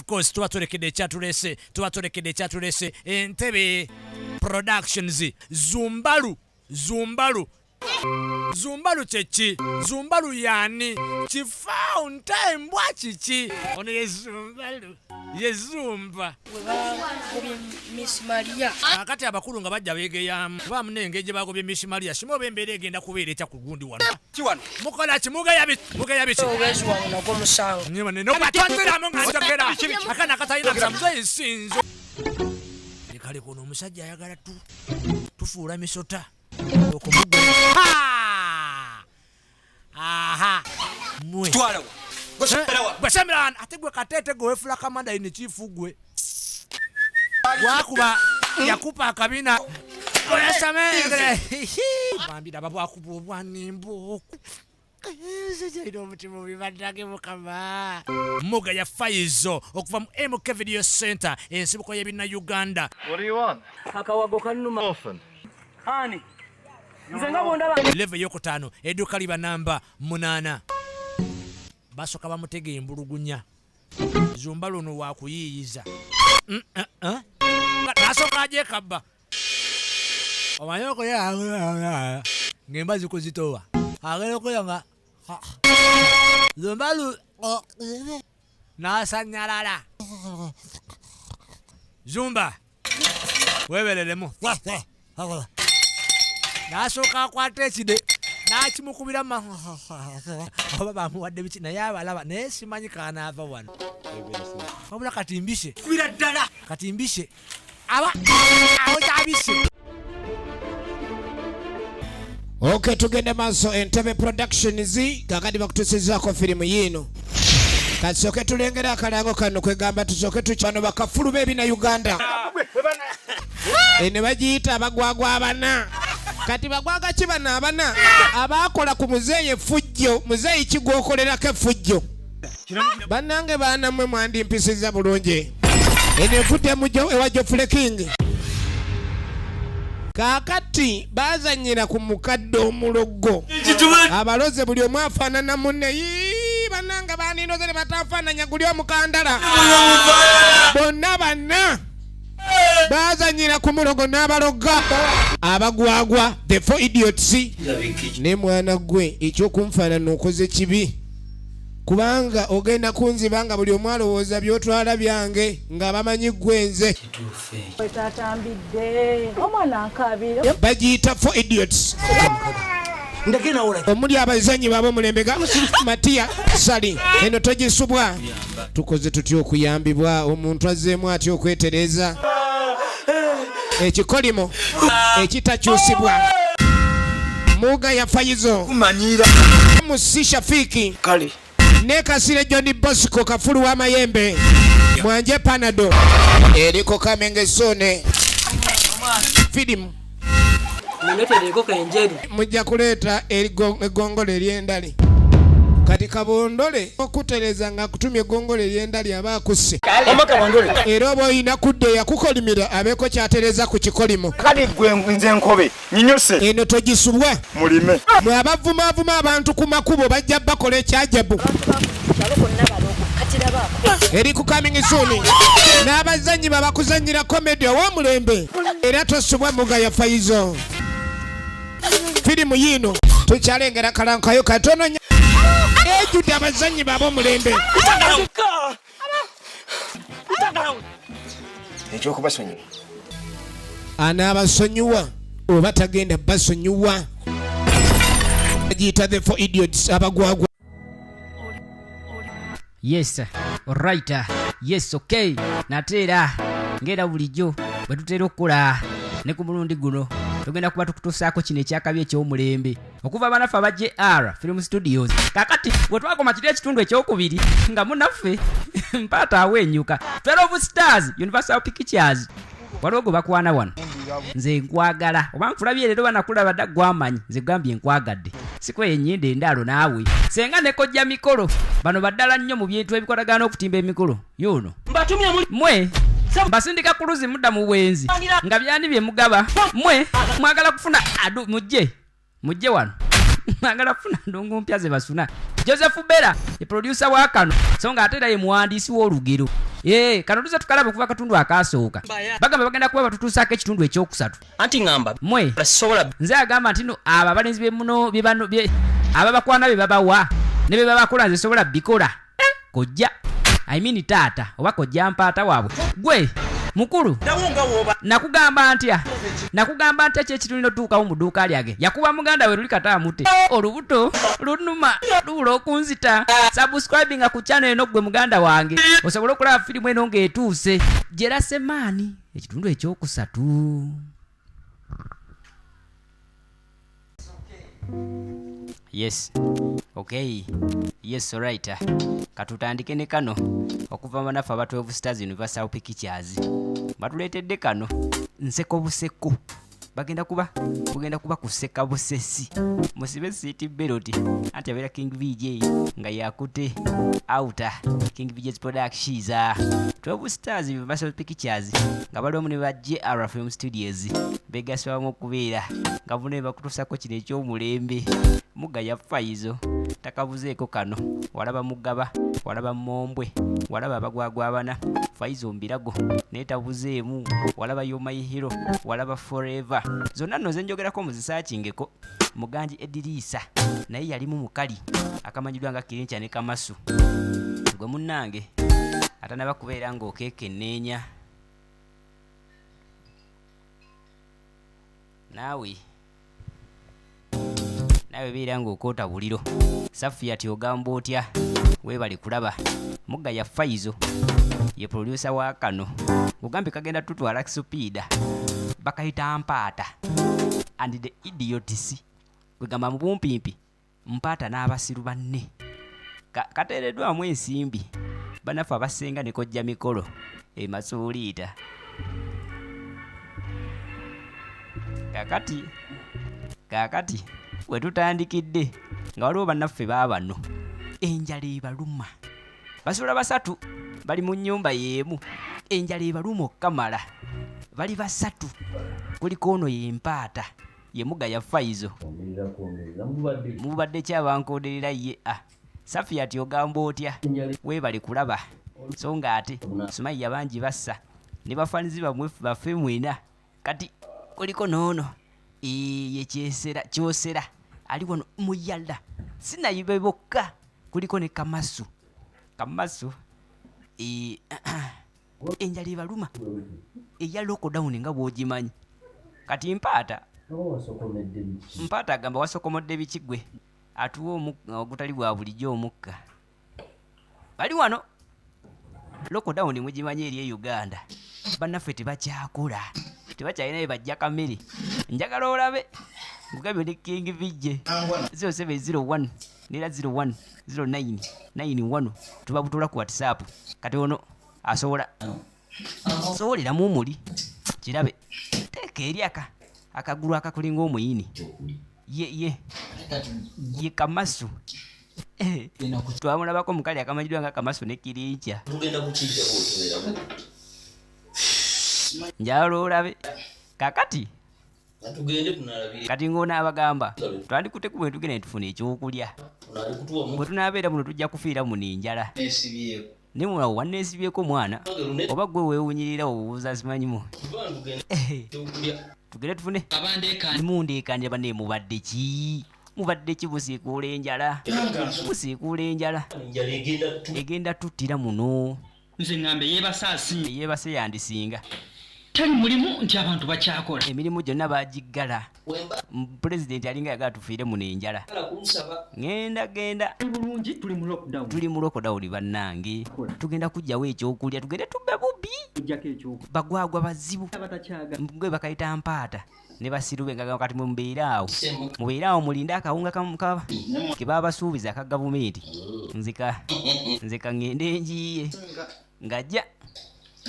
course tuwatolekedde ekyatulese Entebbe Productions Zumbalu chechi Zumbalu yani Chifound time bwachiki ono ye Zumbalu ye Zumba Miss Maria akati abakulu nga bajja begeyamu bamunenge gye bagobye Miss Maria simo bembere egenda kubeera ekya kugundi wano kiwano mukola kimuga yabi obwezi wano nako musango nyuma ne nokwatondera mu ngajogera akana katayina byamuze isinzo kale kono omusajja ayagala tufuula misota okumugwa aha mwe twala gwesemera ate gwe katete gwe wefula kamanda ine chifu gwe wakuba yakupa akabina oyasamengere bambira babwakuba obwanimbo Sejero mutima bibadage mukama Muga ya Faizo okuva mu MK Video Center ensibuko y'ebina Uganda. What do you want? akawago kanuma Orphan. ani nze nga bonda Level yokutano eduka liba namba 8 basoka bamutege embulugunya Zumbalu no wakuyiyiza nasoka aje kabba omayoko ya ngemba zikuzitowa agero yanga Zumbalu nasanyalala Zumba webelelemo nasoka akwata ekide nakimukubira oba bamuwadde biki naye abalaba naye simanyi kanaava wano wabula katimbishe kubira ddala katimbishe aba awo kyabishe. Okay, tugende maaso Entebbe Productions kakati bakutusizaako firimu yino kasooke tulengera akalango kano kwegamba tusooke tukyano bakafulu b'ebina Uganda ene bagiyita abagwagwa abana kati bagwaga kibana abana abakola ku muzeeyi effujjo muzeeyi kigwokolerako effujjo bannange baana mmwe mwandimpisiza bulungi eno evudde mujo ewa Geoffrey King kakati bazanyira ku mukadde omulogo abaloze buli omu afaanana munne bannanga baninozere batafaananya guli omukandala bonna banna bazanyira ku mulogo n'abaloga abagwagwa the four idiots ne mwana gwe ekyokunfaanana okoze kibi kubanga ogenda kunzibanga buli omu alowooza byotwala byange nga bamanyi gwenze tatambidde omwana nkabira bagiyita four idiots omuli abazanyi babo mulembe ga Matiya Sali eno togisubwa tukoze tutya okuyambibwa omuntu azzeemu atya okwetereza ekikolimo ekitakyusibwa Muga ya Faizo kumanyira Musi Shafiki kale ne Kasire John Bosco kafulu wa Mayembe Mwanje Panado eriko Kamenge Sone Fidim muletereko kenjeri mujja kuleeta egongolo ery'endali kati kabondole okutereza nga kutumye egongolo ery'endali abaakuse era oba oyina kudde yakukolimira abeeko kyatereza ku kikolimo Kali gwe nze nkobe nyinyuse eno togisubwa mulime mwe abavumaavuma abantu ku makubo bajja bakola ekyajabu eri ku Coming Soon n'abazanyi babakuzanyira komedi ow'omulembe era tosubwa Muga ya Faizo firimu yino tukyalengera kalankayo katono ejjudde abazanyi b'ab'omulembe ekyokubasonyiwa anaabasonyiwa oba tagenda basonyiwa agiyita the four idiots abagwagwa. Yes, alright. Yes, okay. Nateera ngera bulijjo bwe tutera okukola ne ku mulundi guno tugenda kuba tukutusaako kino ekyakabi eky'omulembe okuva abanafu aba JR Film Studios. Kakati bwe twakoma kiri ekitundu ekyokubiri nga munaffe mpata awenyuka 12 Stars Universal Pictures waliwo gwe bakwana wano nze nkwagala oba nkulabye leero banakulaba dda gwamanyi nze gambye nkwagadde sikwenyinde endalo naawe senga ne kojja mikolo bano baddala nnyo mu bintu ebikolagana okutimba emikolo yuno mwe basindika kuluzi mudda mu bwenzi nga byandi bye mugaba mwe mwagala kufuna adu mujje wano mwagala kufuna ndongo mpya ze basuna Joseph Bera ye producer wa kano so nga atera ye muwandiisi w'olugero kano tuza tukalaba okuva akatundu akasooka bagamba bagenda kuba batutuusaako ekitundu ekyokusatu Anti ngamba mwe sobola nze agamba nti no abo abalenzi bemuno ababakwana be babawa ne be babakola nze sobola bikola kojja I mean taata oba kojja mpaata waabwe gwe mukulu nakugamba ntya kyekitulina otuukawo mu dduuka lyage yakuba muganda we luli kataamute olubuto lunuma lubula okunzita subscribinga ku channel eno gwe muganda wange osobola okulaba firimu eno ng'etuuse Jerasemaani ekitundu ekyokusatu. Yes. Okay. Yes, alright. Katutandike ne kano okuva manafa aba 12 Stars Universal Pictures. Batuletedde kano nseko buseko. Bagenda kuba kuseka busesi. Musibe City Beloti anti abera King VJ nga yakute outa King VJ's Productions 12 Stars Universal Pictures nga bali omu ne ba JR Film Studios begaswa mu kubeera nga bune bakutusako kino ekyomulembe muga ya Faizo takabuzeeko kano walaba mugaba walaba mombwe walaba abagwagwabana Faizo mbirago netabuzeemu walaba Yoma Hero walaba Forever zonna nno zenjogerako muzisaakingeko muganji Edirisa naye yalimu mukali akamanyidwa nga Kirincha ne Kamasu gwe munnange atanaba kubeera ng'okeekenneenya nawe beera ng'okoota buliro Safia ati ogamba otya weebali kulaba mugga ya Faizo ye producer wa kano ugambe kagenda tutwala Kisupida bakayita Mpaata and the idiots kwegamba mu bumpimpi Mpaata n'abasiru banne kateereddwamu ensimbi banafu abasenga ne kojja mikolo emasuuliita kakati wetutandikidde nga waliwo bannaffe baabano enjala ebaluma basula basatu bali mu nnyumba y'emu enjala ebaluma okkamala bali basatu kuliko ono ye Mpaata ye muga ya Faizo mubadde kyabankoderera ye Safia ati ogamba otya weebali kulaba so nga ate Sumaiya bangi bassa ne bafanizi bamwe baffe mwena kati kuliko noono ye kyosera ali wano muyala sinayibe bokka kuliko ne Kamasu enjala ebaluma eya lockdown nga bw'ogimanyi kati Mpaata agamba wasokomodde bikigwe atuwa ogutali bwa bulijjo omukka bali wano lockdown mugimanyi eri e Uganda bannaffe tebakyakola tebakyalinaye bajja kamere njagala olabe ngugambye ne King VJ 0701 nera 01 09 91 tubabutula ku WhatsApp kati ono asobola soboleramu omuli kirabe teeka eryaka akagulu akakulinga omuyini ye Kamasu twamulabako mukali akamanyidwa nga Kamasu ne Kirincha njalo olabe kakati kati ng'ona abagamba twandikute ku bwe tugenda ne tufuna ekyokulya bwe tunaabeera muno tujja kufiira muno enjala ne mulawo wanneesibyeko mwana oba gwe weewunyirira obuuza simanyimu tugende tufune mundeekanira banne mubadde ki busiikuula enjala egenda tuttira muno nze ngambe yeebase yandisinga tali mulimu nti abantu bakyakola emirimu gyonna bagiggala pulezidenti alinga yagala tufiire muno enjala genda bulungi tuli mu lockdown bannange tugenda kujjawo ekyokulya tugende tubbe bubbi bagwagwa bazibu gwe bakayita Mpaata ne basirube nga kati mubeeraawo mulinde akawunga ke babasuubiza aka gavumenti nzika ngende njiye ngajja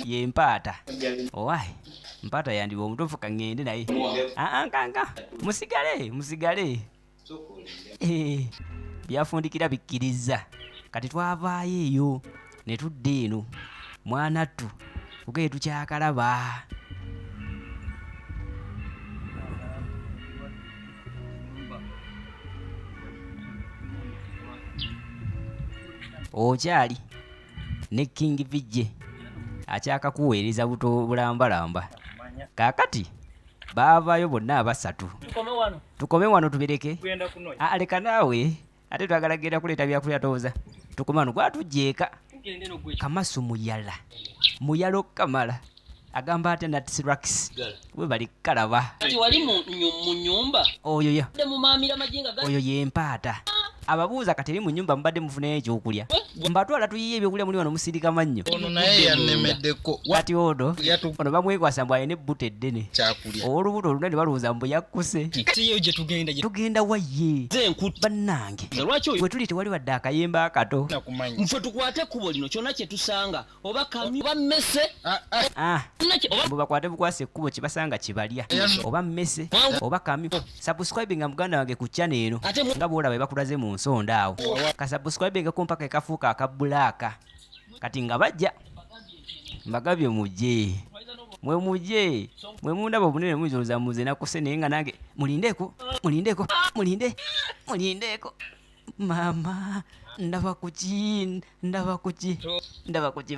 ye Mpaata owaye Mpaata yandiba omutuufu kangende naye kanga musigale byafundikira bikkiriza kati twavaayo eyo ne tudda eno mwanattu kugaye tukyakalaba okyali ne King VJ akyakakuweereza buto bulambalamba kaakati baavaayo bonna abasatu tukome wano tubireke leka naawe ate twagala genda kuleeta byakulya tooza tukome wano gwatujjeeka Kamasu muyala okukamala agamba ate natisrax we bali kalaba wali mu nyumba oyo mumamira majinga oyo yempaata ababuuza kateri mu nyumba mubadde mufunayo ekyokulya mbatwala tuyiye ebyokulya muli wano musirika mannyo ono naye yannemeddeko kati ono bamwekwasa mbu ayina ebbuto eddene olubuto olunene balowooza mbu yakkuse tugenda wayye bannange bwe tuli tewali wadde akayembe akato nfe tukwate ekkubo lino kyonna kye tusanga oba kamyu oba mmese mbu bakwate bukwasa ekkubo kye basanga kibalya oba mmese oba kamyu subscribe nga muganda wange ku channel eno nga bwolaba bakulaze mu nsonda awo kasubscribingako mpaka ekafuuka akabulaaka kati nga bajja mbagabye mujje mwe mundaba obunene muyinza muze nakuse naye nga nange mulindeko mama ndaba kuki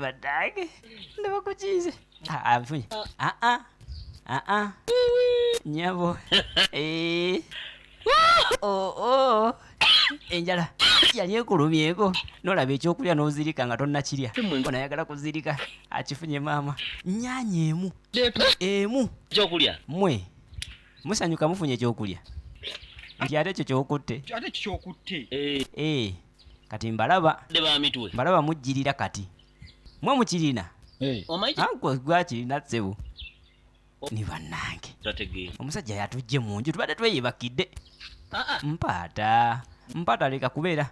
baddange ndaba kukize afunye nyabo enjala yali ekulumyeko nolaba ekyokulya n'ozirika nga tonnakirya onayagala kuzirika akifunye maama nyaanya emu ekyokulya mwe musanyuka mufunye ekyokulya nti ate ekyo kyokutte kati mbalaba mujjirira kati mwe mukirina gwakirina ssebo ni bannange omusajja yatujje mu nju tubadde tweyebakidde mpaata leka kubeera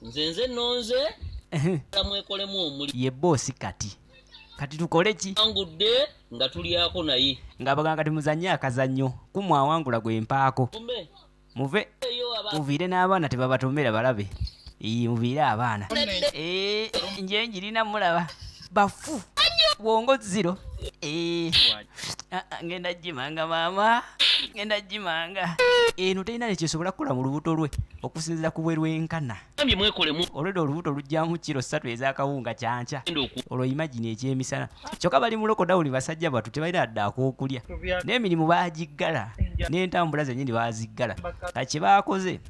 nze nonze mwekolemu omuli ye boosi kati tukole ki angudde nga tulyako naye ng'abagamba kati muzannye akazannyo kumwawangula gwempaako muviire n'abaana tebabatomera balabe muviire abaana nje njirina mulaba bafu bwongo ziro ngenda jimanga maama eno terina nekyesobola kukola mu lubuto lwe okusinziira ku bwe lwenkana olwedde olubuto lujjamu kiro 3 ez'akawunga kyanca olwo imagine ekyemisana kyokka bali muloko dawuli basajja batu tebalina dda ak'okulya n'emirimu baagiggala n'entambula zennyini baaziggala kati kye baakoze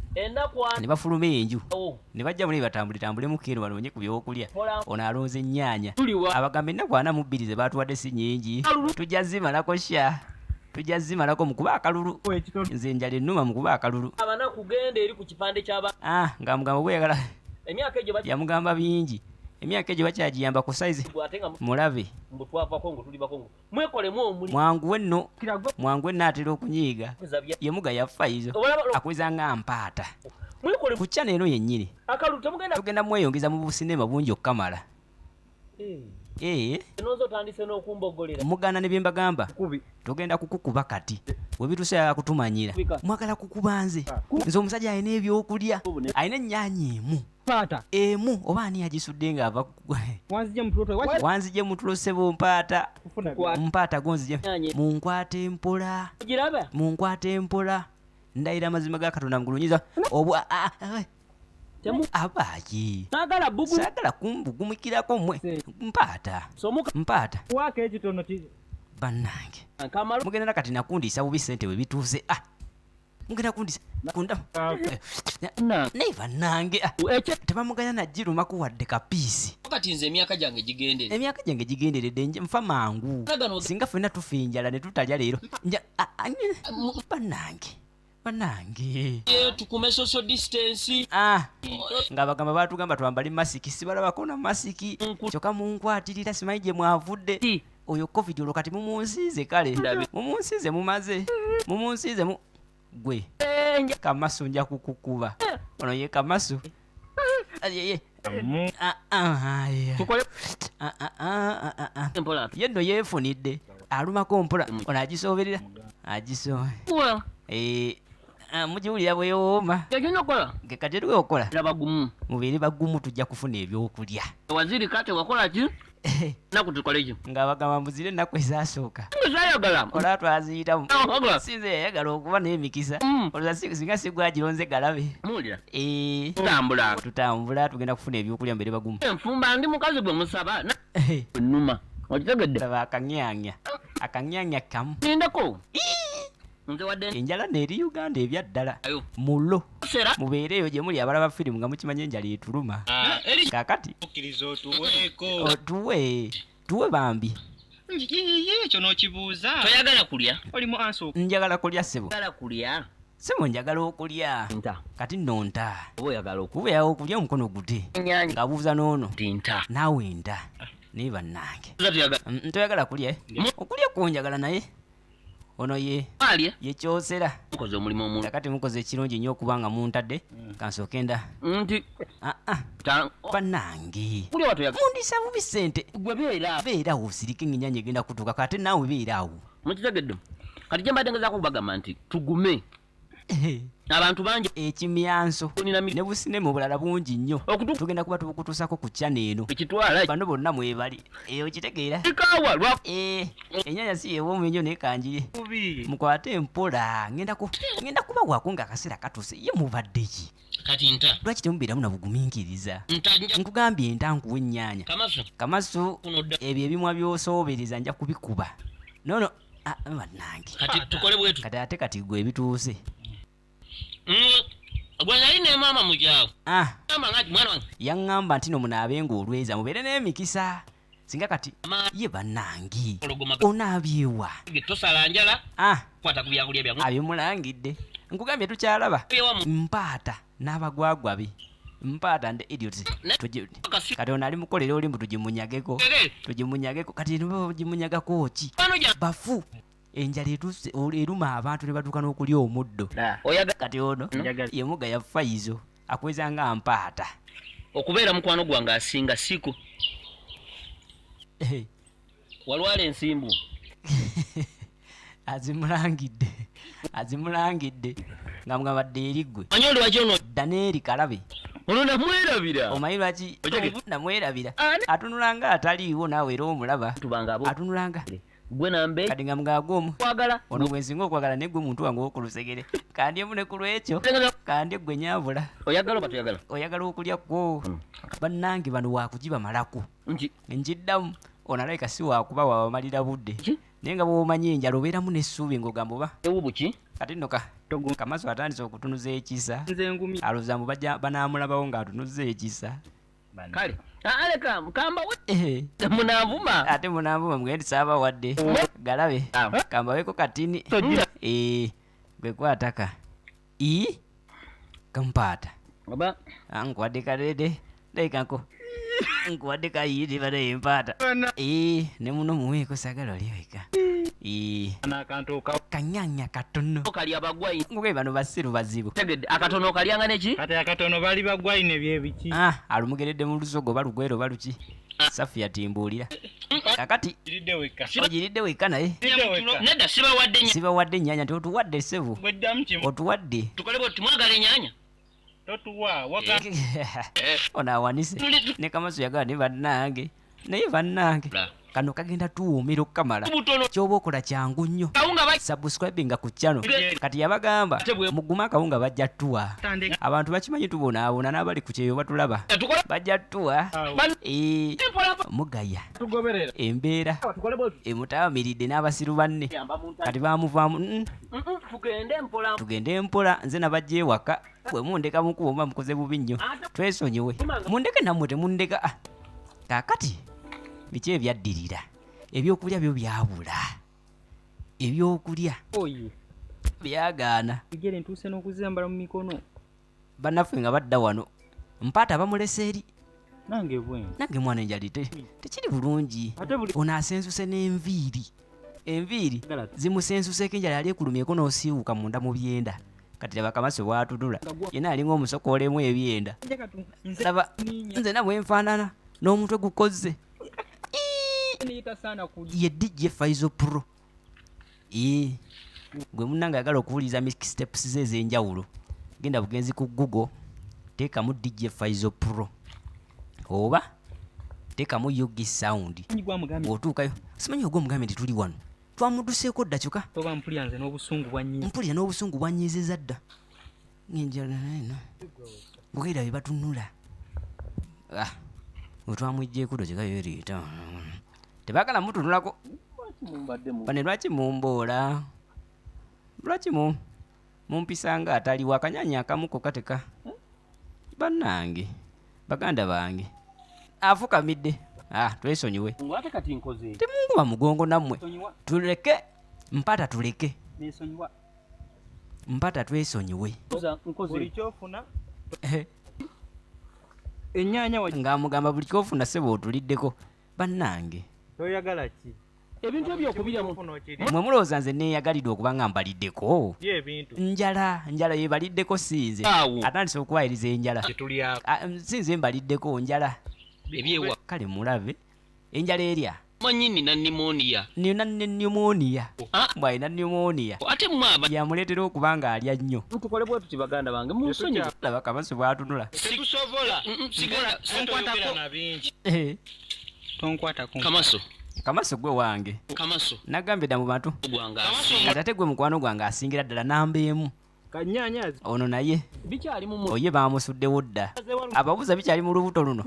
ne bafuluma enju ne bajja muli batambulitambulemu keno banoonye ku byokulya ono alonze ennyaanya abagamba ennaku 42 ze baatuwadde si nnyingi tujja zimalako tujazimalako mukuba akalulu nze njala ennuma mukuba akalulu abana kugenda eri ku kipande ky'aba nga mugamba bweyagala emyaka egyo yamugamba bingi emyaka egyo bakyagiyamba ku saizi mulabe mbutwavako ngo tuli bakongo mwekolemu omuli mwangu enno atera okunyiiga yemuga yaffa izo akweza nga mpaata ku ccana eno yennyini tugenda mweyongeza mu businema bungi okukamala muganda ne byembagamba tugenda kukukuba kati webitusa kutumanyira mwagala kukuba nze omusajja alina ebyokulya alina ennyaanya emu oba ani yagisudde nga ava wanzije mutulo sebo mpaata gonzije munkwata empola ndayira amazima ga katonda ngulunyiza obwa abaki sagala kumbugumikirako mwe mpaata bannange mugenda nakati nakundiisa bubi sente bwe bituuze mugenda kundisa naye bannange tebamuganya nagirumaku wadde kapiisi kati nze emyaka gyange gigenderedde nje nfa mangu singa ffenna tufa enjala ne tutalya leero bannange tukume social distance nga bagamba batugamba twambale masiki sibalabako na masiki kyokka munkwatirira simanyi gye mwavudde oyo covid olwo kati mumunsiize kale mumunsiize mumaze mumunsiize gwe Kamasu nja kukukuba ono ye Kamasu ye yenno yeefunidde alumako mpola ono agisoberera mugiwulira bweyowooma gekatedwe okola mubeere bagumu tujja kufuna ebyokulya waziri kate wakola ki naku tukolejo nga bagamba mbuzire ennaku ezasooka zayagala olaba twaziyitamu Agala. sinze yayagala okuba n'emikisa olwoza singa sigwagironze galabe mulira Eh, tambula tutambula tugenda kufuna ebyokulya mbere bagumu enfumba ndi mukazi gwe musaba numa okitegedde laba akanyanya kamu nindako nze wadde enjala neeri uganda ebya ddala ayo mulo sera mubeereeyo gye muli abalaba firimu nga mukimanya enjala etuluma eri kakati okkiriza otuweeko tuwe bambi ekyo n'okibuuza toyagala kulya olimu ansi njagala kulya sebo oyagala kulya sebo njagala okulya nta kati nonta oba oyagala kubeera okulya omukono gute okunyanya ng'abuuza n'ono tinta naawe nda naye bannange toyagala ntoyagala kulya okulya kunjagala naye ono alye yekyosera mukoze omulimu omulungi kakati mukoze ekirungi nnyo okuba nga muntadde kansooke nda nti bannange kulya watoyagala mundisa bubi ssente gwe beerawo osirike ng'ennyanja egenda kutuuka kate naawe beeraawo mukitegedde kati gye mbadde ngezaako kubagamba nti tugume abantu bangi ekimyanso nina ne busine mu bulala bungi nnyo tugenda kuba tubukutuusako ku ccana eno ekitwala bano bonna mwebali okitegeera kikawa lwa ennyanya si yeewoomu ennyo nekanjire mukwate mpola ngenda kubawaako ng'akaseera katuuse ye mubadde ki kati nta lwaki temubeeramu na bugumiikiriza ntanja nkugambye nta nkuwa ennyanya kamaso kamaso kuno dda ebyo ebimwa by'osoobereza nja kubikuba nono bannange kati tukole bwetu kati ate kati gwe ebituuse gwe nali ne maama mukyawo gamba ngati mwana wange yaŋŋamba nti nomunaabe ng'olweza mubeere n'emikisa singa kati ye bannange onaabyewa tosala njala kwata ku byakulya byamu abyemulangidde nkugambye tukyalaba mpaata n'abagwagwa be mpaata nde idiot kati ono ali mukolera olimbu tugimunyageko kati gimunyagako ki bafu enjala eruma abantu ne batuuka n'okulya omuddo kati ono yemuga ya fayizo akweza nga mpaata okubeera mukwano gwange asinga siku walwala ensimbu azimulangidde nga mwabadde eriggwe manyi oli waki ono dda n'eri kalabe ono namwerabira omanyi lwaki namwerabira atunula nga ataliiwo naawe era omulaba tubanga abo atunula nga gwe nambe kati nga mugagoomu kwagala ono bwensinga okwagala naye gwe muntu wange wokulusegere kandi emune ku lwekyo kandi gwe nyabula oyagala oba toyagala oyagala okulya kwo bannange bano wakugibamalako njiddamu onalabika si wakuba wabamalira budde naye nga bwomanyi enjala obeeramu n'essuubi ng'ogamba oba ewubuki kati nno kamaso atandise okutunuza ekisa alozambu banaamulabawo ng'atunuza ekisa kale aleka kambawe munanvuma ate munanvuma mugende saabawadde galabe kambaweko katini gwe kwataka kampaata oba nkuwadde kadede ndaikanko nkuwadde kayiri bade empaata ne muno muweeko sagala oliweka kanyanya katono kali abagwayi ngwe bano basiru bazibu tegedde akatono kalyanga neki kati akatono bali bagwayi ne byebiki alumugeredde mu lusogo balugwero baluki safu yatimbuulira kakati ogiridde wekka naye nedda sibawadde ennyanya nti otuwadde sevu otuwadde tukole bwe tumwagala ennyanya ono awanise ne kamaso yagala ne bannange naye bannange kano kagenda tuwuumira okukamala kyoba okola kyangu nnyo subscribinga ku channel kati yabagamba mugume akawunga bajja tuwa abantu bakimanyi tubonaabona n'abali ku kyeyo batulaba bajja tuwa mugaya embeera emutaamiridde n'abasiru banne kati bamuvaamu tugende mpola nze nabajja ewaka bwe mundeka mukuba mukoze bubi nnyo twesonyiwe mundeke nammwe temundeka kaakati biki ebyaddirira ebyokulya byo byabula ebyokulya byagaana egere ntuuse n'okuzambala mu mikono bannaffe nga badda wano mpaata bamulesa eri nange bwe nange mwana enjali tekiri bulungi ono asensuse n'enviiri zimusensuseko enjala yali ekulumyeko n'osiiwuka munda mu byenda kati laba kamaso bwatudula yena alinga omusokoolemu ebyenda laba nze nabwe nfaanana n'omutwe gukoze ye DJ Faizo Pro gwe munnange ayagala okuwuliriza mixtapes ze ez'enjawulo genda bugenzi ku Google teekamu DJ Faizo Pro oba teekamu yogi sound bw'otuukayo simanyi ogwo omugambe nti tuli wano twamuduseeko dda kyokka oba mpulira nze n'obusungu bwanyiza mpulira n'obusungu bwanyiizizza dda ngenjala eno bwera bye batunula wetwamwijjeeko do kyeka yoeriita tebaagala mutunulako bane lwaki mumboola lwaki mumpisanga ataliwo akanyanya akamuko kateka bannange baganda bange afukamidde twesonyiwe ngwate kati nkoze temunguba mugongo nammwe tuleke mpata tuleke mpata twesonyiwe buli kyofuna ennyanya ng'amugamba buli kyofuna sebo otuliddeko bannange toyagala ki ebintu ebyokubiramu mwe mulowooza nze neeyagalidde okuba nga mbaliddeko ebintu njala yebaliddeko sinze atandise okuwayiriza enjala sinze mbaliddeko njala ebyewa kale mulabe enjala erya manyi nina pneumonia nina pneumonia bw'alina pneumonia ate mwaba yamuleetera okuba nga alya nnyo tukole bwe tuti baganda bange munsonyi laba Kamaso bw'atunula tetusobola sigala tonkwatako na bingi tonkwatako Kamaso gwe wange Kamaso nagambye dda mu bantu gwange kati ate gwe mukwano gwange asingira ddala namba emu kanyanyazi ono naye bikyali mu oye bamusuddewo dda ababuuza bikyali mu lubuto luno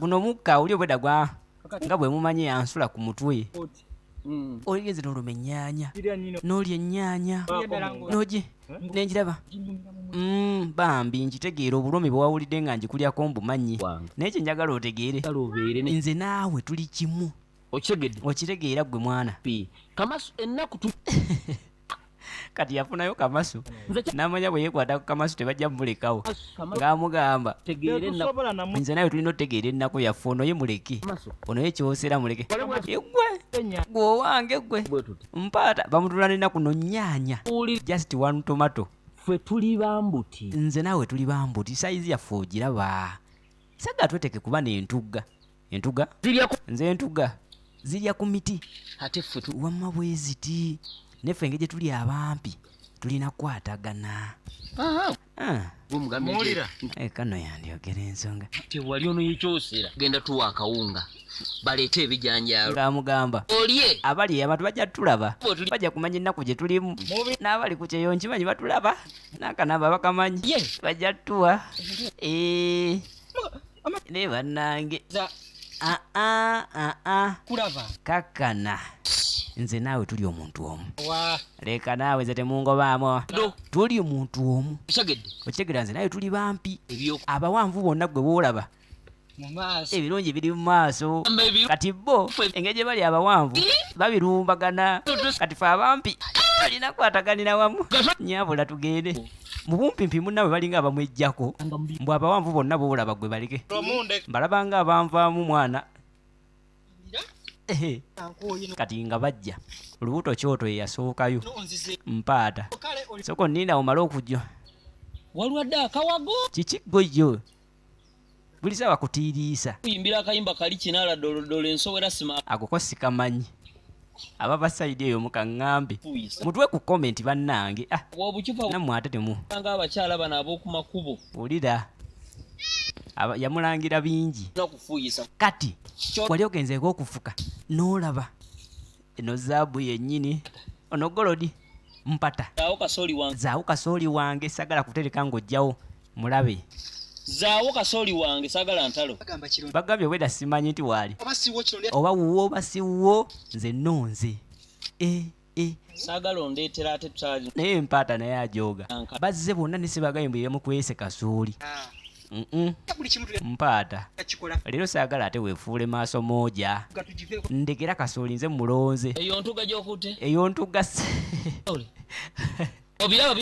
guno mukka oli obwedda gwa nga bwe mumanyi yansula ku mutwe ogenze n'oluma ennyaanya n'olya ennyaanya n'ogi nenjiraba bambi nkitegeera obulumi bwe wawulidde nga njikulyako mbumanyi naye kye njagala otegeere nze naawe tuli kimu okitegeera ggwe mwana Kamaso ennaku kati yafunayo Kamaso n'amanya bwe yeekwata ku Kamaso tebajja mumulekawo ng'amugamba nze nawe tulina otegeera ennaku yaffe ono ye muleke ono ye kyosera muleke gwe owange gwe mpaata bamutula n'ennaku no nnyaanya just one tomato ffe tuli bambuti nze naawe tuli bambuti sayizi yaffe ogiraba saga tweteke kuba n'entugga nze entugga zirya ku miti ate ffe wamma bwe ziti neffe engeri gye tuli abampi tulina kukwatagana kano yandyogera ensonga tewali ono yekyosera genda tuwa akawunga baleete ebijanjaalo ng'amugamba olye abali abantu bajja tulaba bajja kumanya ennaku gye tulimu n'abali ku kyeyo nkimanyi batulaba n'akanaba bakamanyi bajja tuwa ne bannange kakana nze naawe tuli omuntu omu leka naawe nze temungobaamu tuli omuntu omu okitegera nze naawe tuli bampi abawanvu bonna gwe boolaba ebirungi biri mu maaso kati bo engeri gye bali abawanvu babirumbagana kati fe abampi tulina kwataganira wamu nyabula tugende mu bumpimpi munnawe balinga abamwejjako mbw abawanvu bonna boolaba gwe baleke mbalabanga abanvaamu mwana kati nga bajja olubuto kyoto yeyasookayo mpaata soko nninda omale okujja walwadde akawago kikiggoyo buli sawa kutiiriisa kuyimbira akayimba kali kinaala dolodolo ensowera sima agoko sikamanyi ababa sayidi eyo mukaŋŋambe mutwe ku komenti bannange nammwe ate nga abakyala bano ab'okumakubo wulira yamulangira bingi kati wali ogenzeeko okufuka n'olaba eno zaabu yennyini ono golodi mpata zaawo kasooli wange sagala kutereka ng'ojjawo mulabe zaawo kasooli wange sagala ntalo bagambye weda simanyi nti waali oba wuwo oba siwwo nze nonze sagala ondeetera ate tutali naye empaata naye ajooga bazze bonna ne sibagambye mbwe yamukwese kasooli mpaata leero saagala ate weefuule maaso mooja ndekera kasooli nze mulonze eyo ntuga gy'okutte eyo ntuga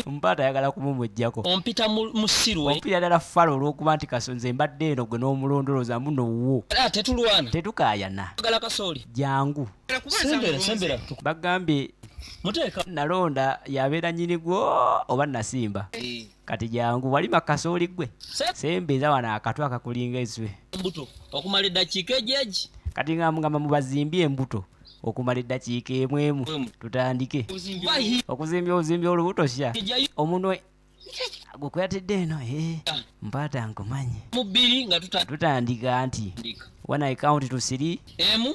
mpaata ayagala kumumujjako ompita musirwe ompita ddala falo olw'okuba nti kaso nze mbadde eno gwe n'omulondoloza mbu nowwo tetulwana tetukaayana agala kasooli jangu sembera bagambye muteeka nalonda yabeera nnyini gwo oba nasimba kati jangu walima kasooli gwe sembeza wano akatwe akakulinga eswe embuto okumala eddakiika ejeegi kati ngamba mubazimbye embuto okumala eddakiika emwemu tutandike okuzimbya olubuto sya omuntu gwekweyatedde eno mpaata nkumanyi mu bbiri nga tutandika nti When I count to 3, emu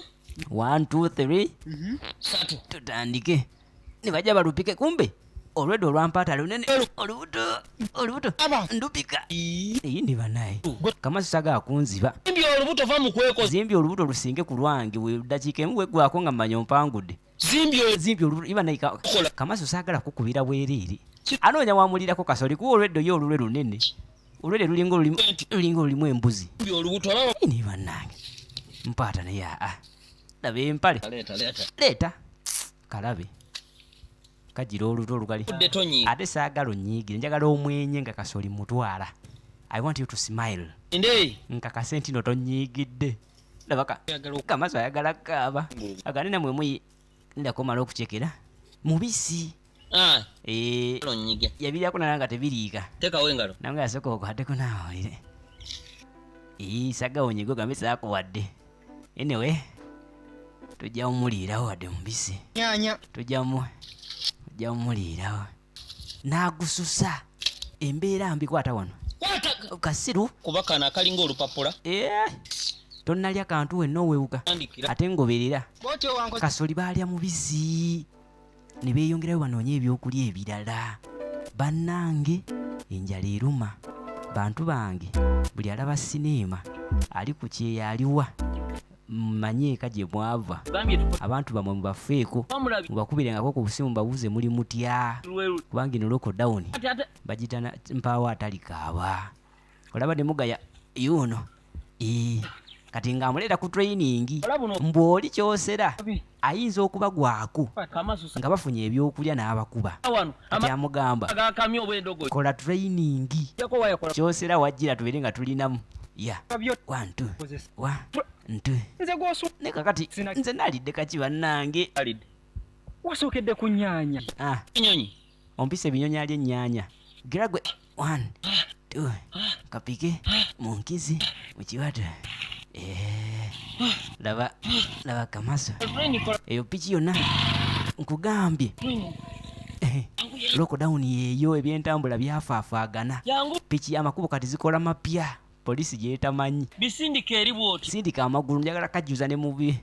1, 2, 3, satu tutandike. Nibajja balupike kumbe. Olwedo olwampata lunene. Olubuto. Ndupika. Iyi ndi banaye. Kamaso saga akunziba. zimbi olubuto va mu kweko Zimbi olubuto lusinge ku lwange we dakiika emu weggwako nga mmanyo mpangudde. Zimbi olubuto iba nayi Kamaso saagala kukubira bwereere. Anoonya wamulirako kasoli kuwa olweddo ye olulwe lunene. Olwedde lulinga olulimu embuzi. zimbi olubuto olaba Ini bannange. Mpaata naye laba empale. Leeta. Kalabe. Kajira oluto olugali. budde tonyi Ate saagala onyiigire, njagala omwenye nga kasoli mutwala. I want you to smile. inde Nkakase nti no tonyiigidde. Labaka Kamaso ayagala kaaba. Aganena mwemwe ndako mala okukyekera. Mubisi. onyige Yabiryako nala nga tebiriika. tekawo engalo Nange yasooka okwaddeko naawulire. Saga onyigo gambe saakuwadde. Anyway, tujja mumuliirawo wadde mubisi. Tujja mumuliirawo. N'agususa. Embeera mbi kwata wano. Kasiru. kuba kana akalinga olupapula Tonnalya kantu wenna owewuka. andikira Ate ngoberera. Kasoli baalya mubisi. Ne beeyongerayo banoonye ebyokulya ebirala. Bannange enjala eruma. Bantu bange buli alaba sineema ali ku kyeya aliwa. Mmanye eka gye mwava. Abantu bamwe mubafeeko. Mubakubirengako ku busimu mbabuuze muli mutya. Kubanga ino lockdown bagita mpaawo atali kaaba. Olaba ne mugaya yuno. Kati ng'amuleeta ku training mbw'oli kyosera ayinza okuba gwaku nga bafunye ebyokulya n'abakuba. Kati amugamba agakamya obwendogo kola training kyosera wajjira tubeere nga tulinamu. Ya 1 2 1 2 ne kakati nze nalidde kaki bannange. alidde wasookedde ku nnyaanya. enyonyi Ompise ebinyonyi alya ennyaanya. Gira gwe 1 2 kapike munkizi mukiwato. Laba Kamaso. Eyo piki yonna nkugambye. Lockdown yeeyo ebyentambula byafaafaagana. Piki amakubo kati zikola mapya. Polisi gyetamanyi. bisindika eri bwoti Sindika amagulu njagala kajjuza ne mubi.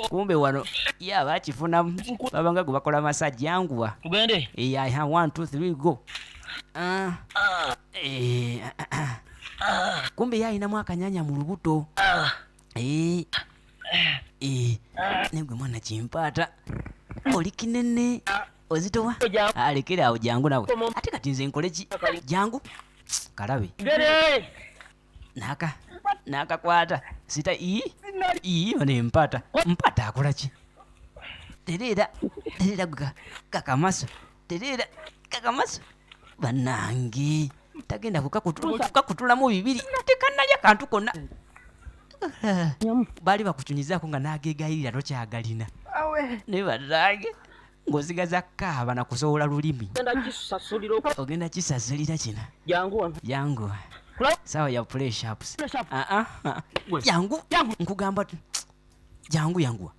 Kumbe wano ye abakifunamu. Babanga gwe bakola massage yanguwa. tugende 1 2 3 go. Kumbe yalinamu akanyanya mu lubuto. Negwe mwana kimpaata. Oli kinene. Ozitowa? Alekera awo jangu nawe. Ate kati nze nkole ki? Jangu. Kalabe. Nakakwata. Sita bane mpata. Mpata akola ki? Terera gwe Kamaso. Terera Kamaso. Bannange. Tagenda kukakutulamu bibiri. Tekanalya kantu konna. Bali bakuchunyizaako nga naagegayirira tokyagalina. Ne bannange ng'ozigaza kaaba na kusowola lulimi. Ogenda kisasulira kino. Jangu. Sawa ya press ups. Jangu. Nkugamba jangu.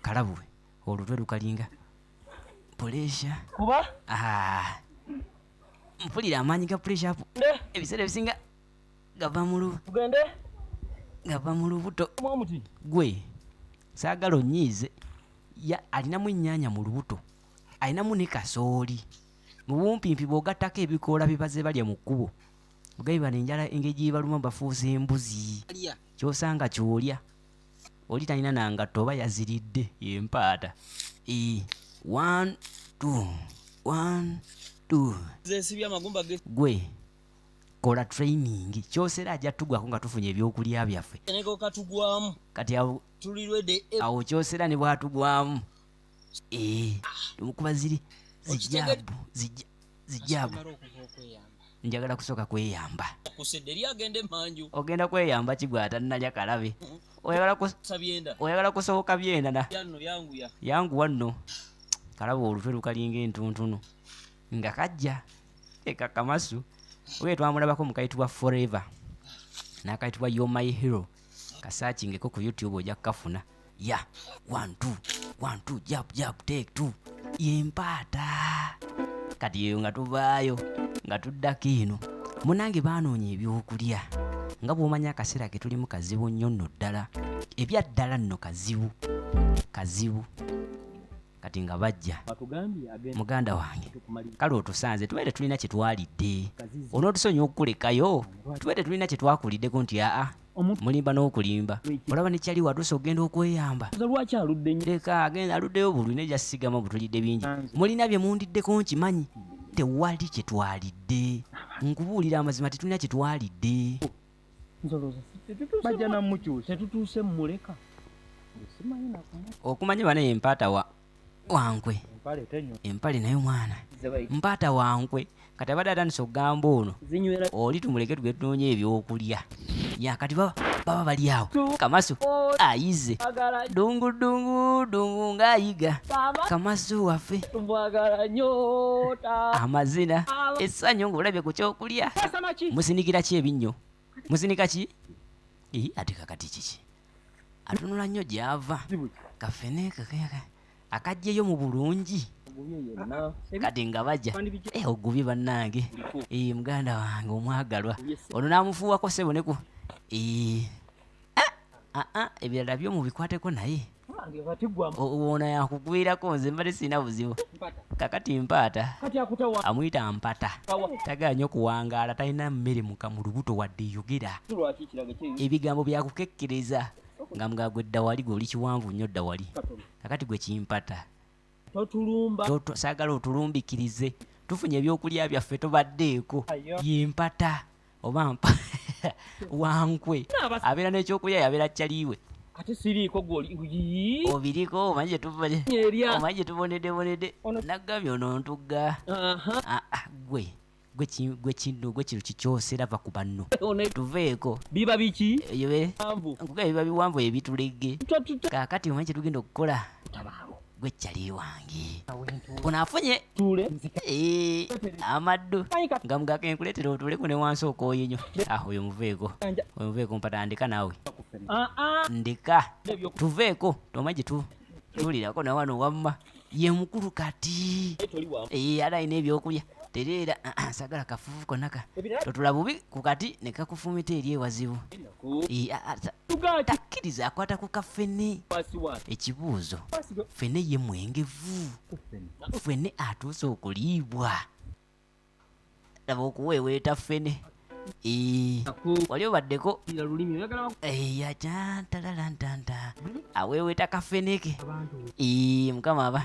Kalabwe. Olutwe lukalinga. Pressure. kuba Mpulira amaanyi ga pressure up. Ebiseera ebisinga gava mu lubuto. Gwe saagala onyiize. Alinamu ennyaanya mu lubuto. Alinamu ne kasooli. Mu bumpimpi bw'ogattako ebikoola bibaze balya mu kkubo. Ogayiba n'enjala engeri gyebaluma bafuusa embuzi. Ky'osanga ky'olya. Oli talina nangatto oba yaziridde yempaata. 1 2 zesibya magumba ge gwe kola training kyosera ajja tugwako nga tufunye ebyokulya byaffe neko katugwamu kati awo tulirwede awo kyosera ne bwatugwamu tumukuba ziri zijabu njagala kusooka kweyamba kusedde lyagende manju ogenda kweyamba kigwata nalya kalabe oyagala kusooka byenda na yangu wanno kalabe olutwe lukalinga entuntunu nga kajja eka Kamasu oye twamulabako mukayitibwa Forever n'akayitibwa You're My Hero kasaakingeko ku YouTube ojja kukafuna 1 2 jab take 2 yempaata kati eyo nga tuvaayo nga tuddako eno munange baanoonya ebyokulya nga bw'omanya akaseera ke tulimu kazibu nnyo nno ddala ebyaddala nno kazibu kati nga bajja muganda wange kale otusanze tubeere tulina kye twalidde onootusonyiwa okukulekayo tubeere tulina kye twakuliddeko nti aa mulimba n'okulimba olaba nekyali watusa ogenda okweyamba leka agenda aluddeyo bulu nejasigamu butulidde bingi mulina bye mundiddeko nkimanyi tewali kye twalidde nkubuulira amazima tetulina kye twalidde okumanya banaye empaata wankwe empale nayo mwana mpaata wankwe kati abadde atandisa okugamba ono oli tumuleke tugende tunoonya ebyokulya yakati baba bali awo Kamasu ayize dungu ng'ayiga Kamasu waffe amazina essanyu ng'olabye ku kyokulya musinikira ki ebinnyo musinika ki ate kakati kiki atunula nnyo gy'ava kafene akajjeyo mu bulungi kati nga bajja ogubye bannange muganda wange omwagalwa ono n'amufuuwako seboneku ebirala byo mubikwateko naye ono yakugwirako nze mbadde sirina buzibu kakati mpaata amuyita mpata tagala nnyo kuwangaala talina mmere mu lubuto wadde yogera ebigambo byakukekkereza nga mugagwe ddawali gwe oli kiwanvu nnyo ddawali kakati gwe kimpata saagala otulumbikirize tufunye ebyokulya byaffe tobaddeeko yempata oba wankwe abeera n'ekyokulya yabeera kyaliiwe obiriko omanyi gye tubonedde naggambye onoontugga gwe kino kikyosera va ku banno tuveeko biba biki nkuga biba biwanvu ebitulege kaakati omanyi kyetugenda okukola gwe kyali wange ono afunye amaddu nga mugaka enkuletera otuleko ne wansi okooyinyo oyo muveeko mpata ndeka naawe ndeka tuveeko tomanyi tulirako nawano wamma ye mukulu kati ala ayina ebyokulya tereera sagala kafuufu konnaka totula bubi ku kati ne kakufumita eri ewazibu takkiriza akwata ku kafene ekibuuzo fene ye mwengevu fene atuuse okuliibwa laba okuweeweeta fene wali obaddeko yajantalalantanta aweeweeta kafeneke mukama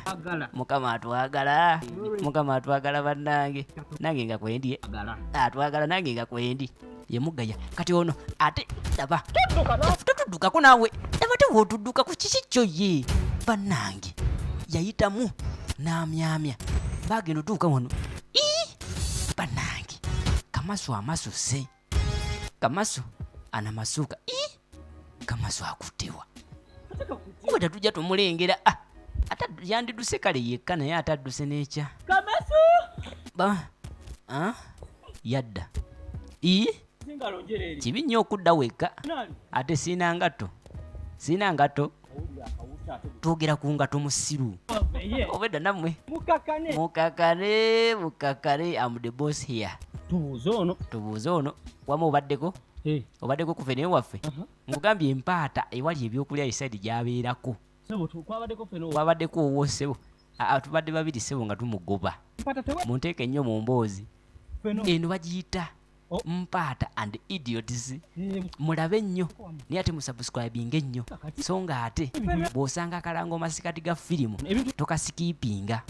atwagala bannange nange nga kwendi atwagala nange nga kwendi yemugaya kati ono ate laba totuddukako naawe laba tewootudduka ku kiki kyo ye bannange yayitamu n'amyamya bagenda otuuka wano bannange Kamasu amasuse Kamasu anamasuka Kamasu akutewa oba tatujja tumulengera yandiduse kale yekka naye atadduse n'ekya Kamasu yadda kibi nnyo okudda wekka ate sina ngato twogera ku ngato musiru obedda nammwe mukakane am the boss here tubuuze ono wama obaddeko kufene waffe nkugambye empaata ewali ebyokulya esaidi gyabeerako kwabaddeko owo ssebo tubadde babiri ssebo nga tumugoba munteeke nnyo mu mboozi eno bagiyita mpaata and idiots mulabe nnyo naye ate musubscribing ennyo so nga ate bw'osanga akalango masikati ga firimu tokasikipinga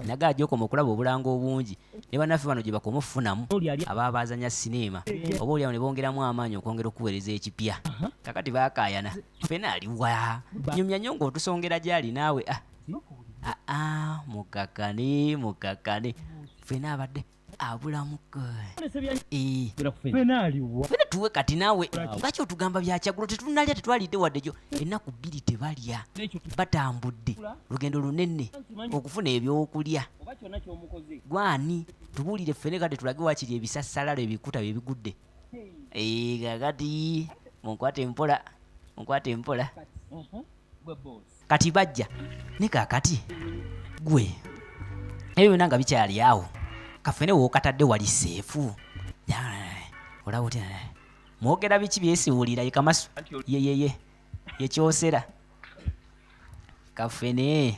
nagala gyokoma okulaba obulango obungi ne bannaffe bano gye bakoma okufunamu ababa bazanya sineema oba oliawo ne bongeramu amaanyi okwongera okuweereza ekipya kakati baakaayana fena aliwa nyumya nnyo ng'otusongera gy'ali naawe mukakane fena abadde abulamuko fena tuwe kati naawe lwaki otugamba byakyagulo tetunalya tetwalidde wadde gyo ennaku bbiri tebalya batambudde lugendo lunene okufuna ebyokulya gwani tubuulire ffene kati tulage wakiri ebisassalalo ebikuta byebigudde kakati munkwate mpola kati bajja ne kakati gwe ebyo byonna nga bikyali awo kafene wookatadde wali seefu olaba otya mwogera biki byesiwulira ye Kamasu yeyeye yekyosera kafene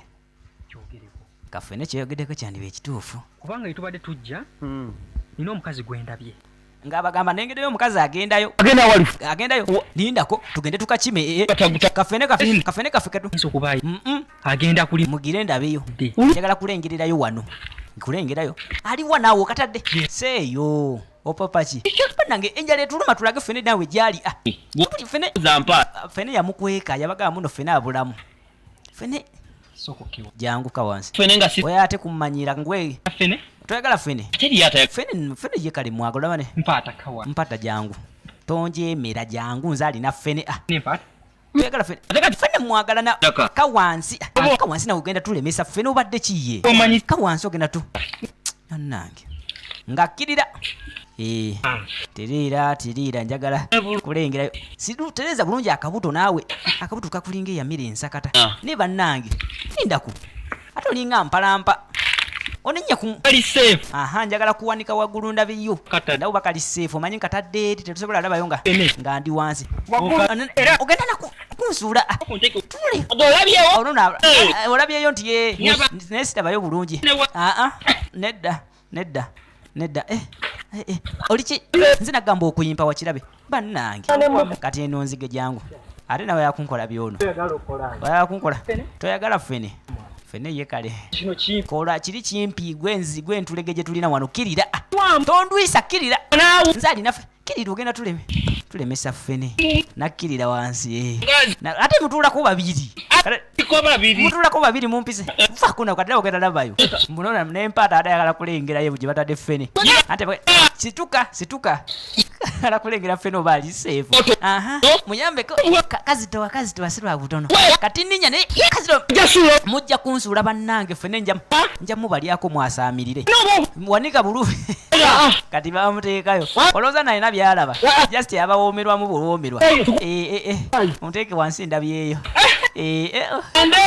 kyeyogeddeko kyandiba ekituufu kubanga yetubadde tujja nina omukazi gwendabye ng'abagamba nengedeyo omukazi agendayo lindako tugende tukakime kafene kaffe katu okuba agenda kuli mugire ndabeyo njagala kulengererayo wano kulengerayo aliwa naawe okatadde seeyo opapaki banange enjala etuluma tulage fene naawe gyali fene yamukweka yabagamba muno fene abulamu fene janguka wansi oyo ate kummanyira ngwe toyagala fene ye kale mwagala bane mpata jangu tonjemera jangu nze alina fene toyagala fene mwagala na kawansi nawe ogenda tulemesa fene obadde kiye kawansi ogenda tu nanange ngakkirira teriira njagala kulengerayo tereza bulungi akabuto naawe akabuto kakulinga eyamira ensakata ne bannange lindaku ate olinga mpalampa onenya njagala kuwanika waggulu ndabiyo ndawo bakali seefu omanyi nkatadde eti tetusobola labayo nga ndi wansi ogenda nakunsuula olabyeyo nti naye sitabayo bulungi nedda oliki nze nagamba okuyimpa wakirabe bannange kati eno nzige jangu ate nawe yakunkola byono yakunkola toyagala fene ye kale kola kiri kimpi gwe ntulege gye tulina wano kirira tondwisa kirira nze alina kirira ogenda tulemesa fene nakkirira wansi ate mutuulako babiri mumpise fakuna katera ogenda labayo munona nempata adayagala kulengerayo gye batadde fene ate situka ala kulengera fene oba ali seefu muyambeko kazitowa sirwa butono kati ninya ne kazito mujja kunsuula bannange fene nja mubalyako mwasaamirire wanika bulubi kati bamuteekayo olowooza nalina byalaba just yabawoomerwamu bulwomerwa muteeke wansi ndabyeyo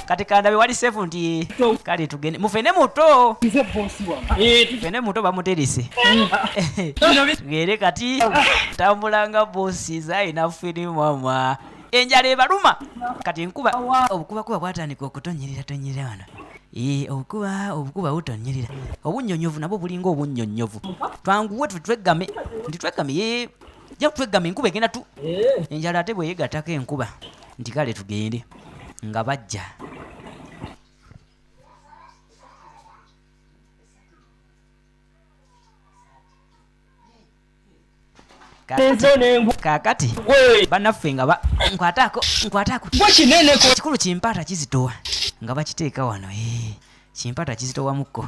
kati kandabe wali seefu nti kale tugende mufene muto bamuterise tugende kati tambulanga bosi zaina fini mama enjala ebaluma kati enkuba obukuba bwatandika okutonyerera wano obukuba butonyerera obunyonyovu nabwo bulinga obunyonyovu twanguwe tweggame enkuba egenda tu enjala ate bweyegattako enkuba nti kale tugende nga bajja kakati bannaffe nga nkwatako kikulu kimpata kizitowa nga bakiteeka wano kimpata kizitowamuko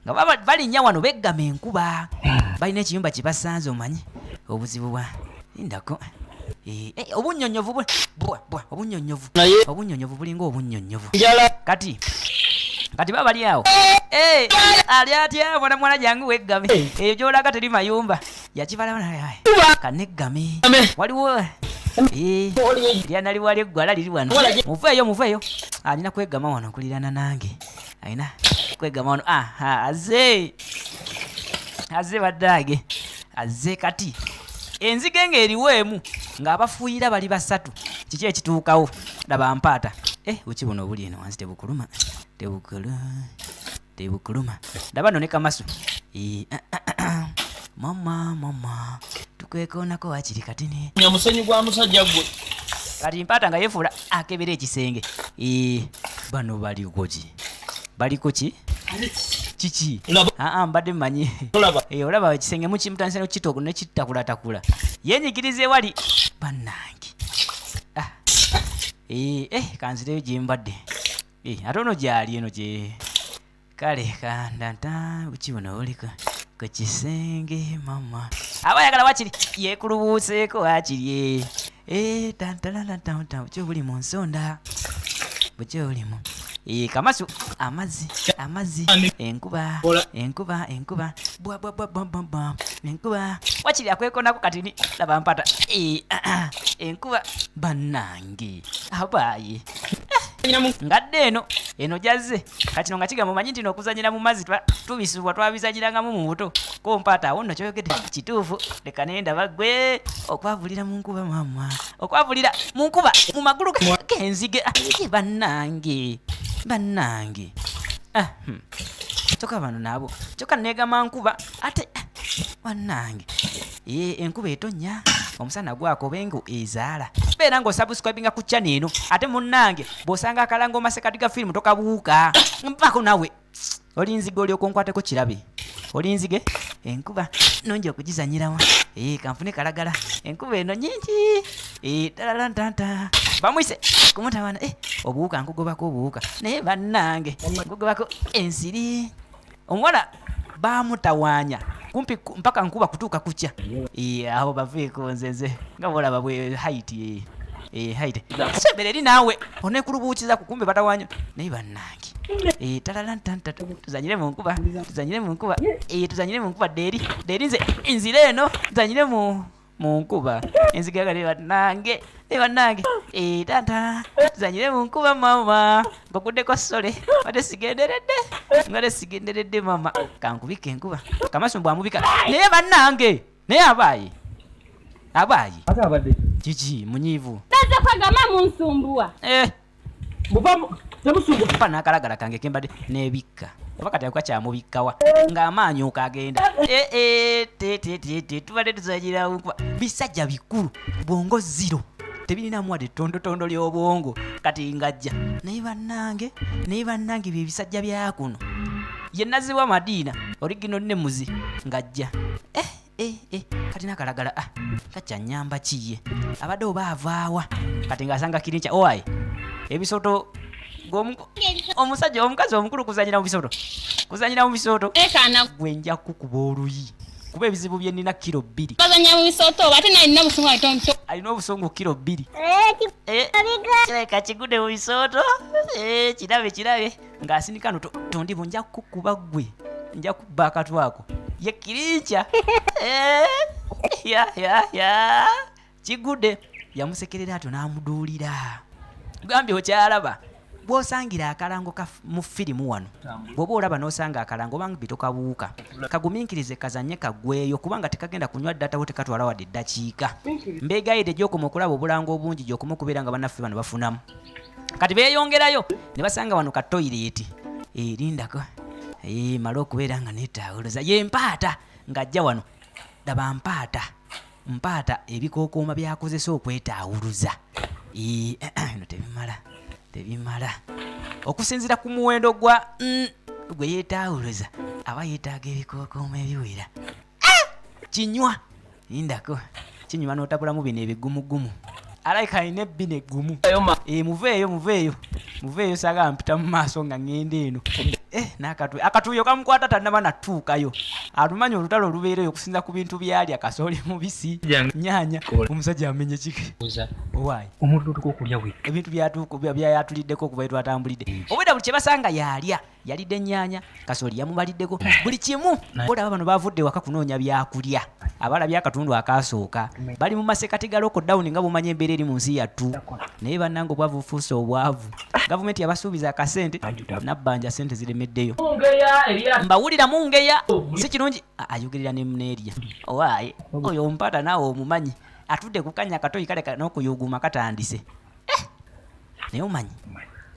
nga balinnya wano beggama enkuba balina ekiyumba kyebasanze omanyi obuzibu bwa indako obunyonyovu bulinga obunyonyovu kati baba bali awo ali atya mwana jangu weggame eyo gyolaga teri mayumba yakibala kaneggame waliwo lyanaliwali eggwala liri wano muveeyo alina kweggama wano okulirana nange alina kweggama wano aze baddage aze kati enzige ng'eriwo emu ng'abafuuyira bali basatu kiki ekituukawo laba mpaata buki buno obuli eno wansi tebukuluma ndaba no ne kamasu mama tukwekoonako wakiri katini musenyu gwa musajja gwe kati mpaata nga yefuula akebera ekisenge bano baliko ki kiki mbadde mmanyi olaba ekisenge mukimutandisa nekittakulatakula yenyigiriza ewali bannange kanzireyo gyembadde ate ono gyali eno gye kale kandanta bukibona olika ku kisenge mama abayagala wakiri yekulubuuseeko wakiri buki buli mu nsonda buki bulimu kamasu amazzi enkuba bwa enkuba wakiri akwekonako katini laba mpata enkuba bannange abaaye ngadde eno eno jazze kati no ngakiga mumanyi nti nokuzanyira mu mazzi tubisubwa twabizanyirangamu mu buto ko mpaata awo nno kyoyogedde kituufu leka nenda bagwe okwavulira mu nkuba mama okwavulira mu nkuba mu magulu g'enzige bannange kyokka bano nabo kyokka negama nkuba ate bannange enkuba etonnya omusana gwako bengo ezaala beera ng'osubscribinga ku channel eno ate munnange bw'osanga akalango masekati ga firimu tokabuuka mpako nawe olinzige olyoko nkwateko kirabe olinzige enkuba nongi okugizanyirawa kanfune kalagala enkuba eno nyingi talalantanta bamwise kumutawana obuwuka nkugobako obuwuka naye bannange nkugobako ensiri omuwala bamutawanya kumpi mpaka nkuba kutuuka kucha aho baveeko nzenze nga bolaba bwe haiti sebere eri naawe onekulubuukiza kukumbe batawanya naye bannange talalantanta tuzanyire mu nkuba tuzanyire mu nkuba deri nze nzire eno tuzanyire mu nkuba enzigagali bannange tata tuzanyire mu nkuba mama ngoguddeko sole ate sigenderedde mama kankubika enkuba Kamaso bwamubika naye bannange naye abaayi kiki munyiivu taza kwagama munsumbuwa mpa n'akalagala kange kembadde n'ebikka oba kati akuka kyamubikkawa ng'amaanyi okagenda tubadde tuzanyira nkuba bisajja bikulu bwongo ziro tebirinamu wadde ettondotondo ly'obwongo kati ngajja naye bannange bye bisajja byakuno ye naziwa madiina origino nemuzi ngajja kati nakalagala kakyanyamba kiye abadde oba avaawa kati ng'asanga kirinca owaye ebisoto omusajja omukazi omukulu kuzanyira mu bisoto gwenja kukuba oluyi kuba ebizibu bye nnina kilo 2 bazanya mu bisoto ate nalina busungu alina obusungu kilo 2 kireka kigude mu bisoto kirabe ng'asindika no tondibo nja kukuba gwe nja kubba akatwako ye kirinca kigude yamusekerera atyo n'amuduulira gambye okyalaba bw'osangira akalango mu firimu wano bw'oba olaba n'osanga akalango obanga bitokabuuka kagumiikirize kazanye kagweyo kubanga tekagenda kunywa ddatawo tekatwala wadde eddakiika mbeegayidde gy'okoma okulaba obulango obungi gy'okoma okubeera nga bannaffe bano bafunamu kati beeyongerayo ne basanga wano ka toyireeti erindako mala okubeera nga neetaawuluza ye mpaata ng'ajja wano daba mpaata ebikookooma byakozesa okwetaawuluza no tebimala okusinziira ku muwendo gwe yeetaawuluza aba yeetaaga ebikookooma ebiwera kinywa lindako kinyuma n'otabulamu bino ebigumugumu alayika alina ebbina eggumu muveeyo saga mpita mu maaso nga ngenda eno akatuuyo kamukwata tannaba natuukayo atumanyi olutalo olubeereyo okusinza ku bintu byali akasooli mubisi nyaanya omusajja amenye kike owaayi omuliro tukokulya we ebintu byayatuliddeko okuva twatambulidde obwedda buli kye basanga yalidde nyaanya kasooli yamubaliddeko buli kimu olaba bano bavudde waka kunoonya byakulya abalabye akatundu akasooka bali mu masekati ga lockdown nga bumanya embeera eri mu nsi yattu naye bannange obwavu bufuuse obwavu gavumenti yabasuubiza akasente nabbanja sente ziremeddeyo mbawulira mungeya si kirungi ayogerera nemuneerya owaaye oyo omupaata naawe omumanyi atudde ku kanya akatoyi kale n'okuyuguma katandise naye omanyi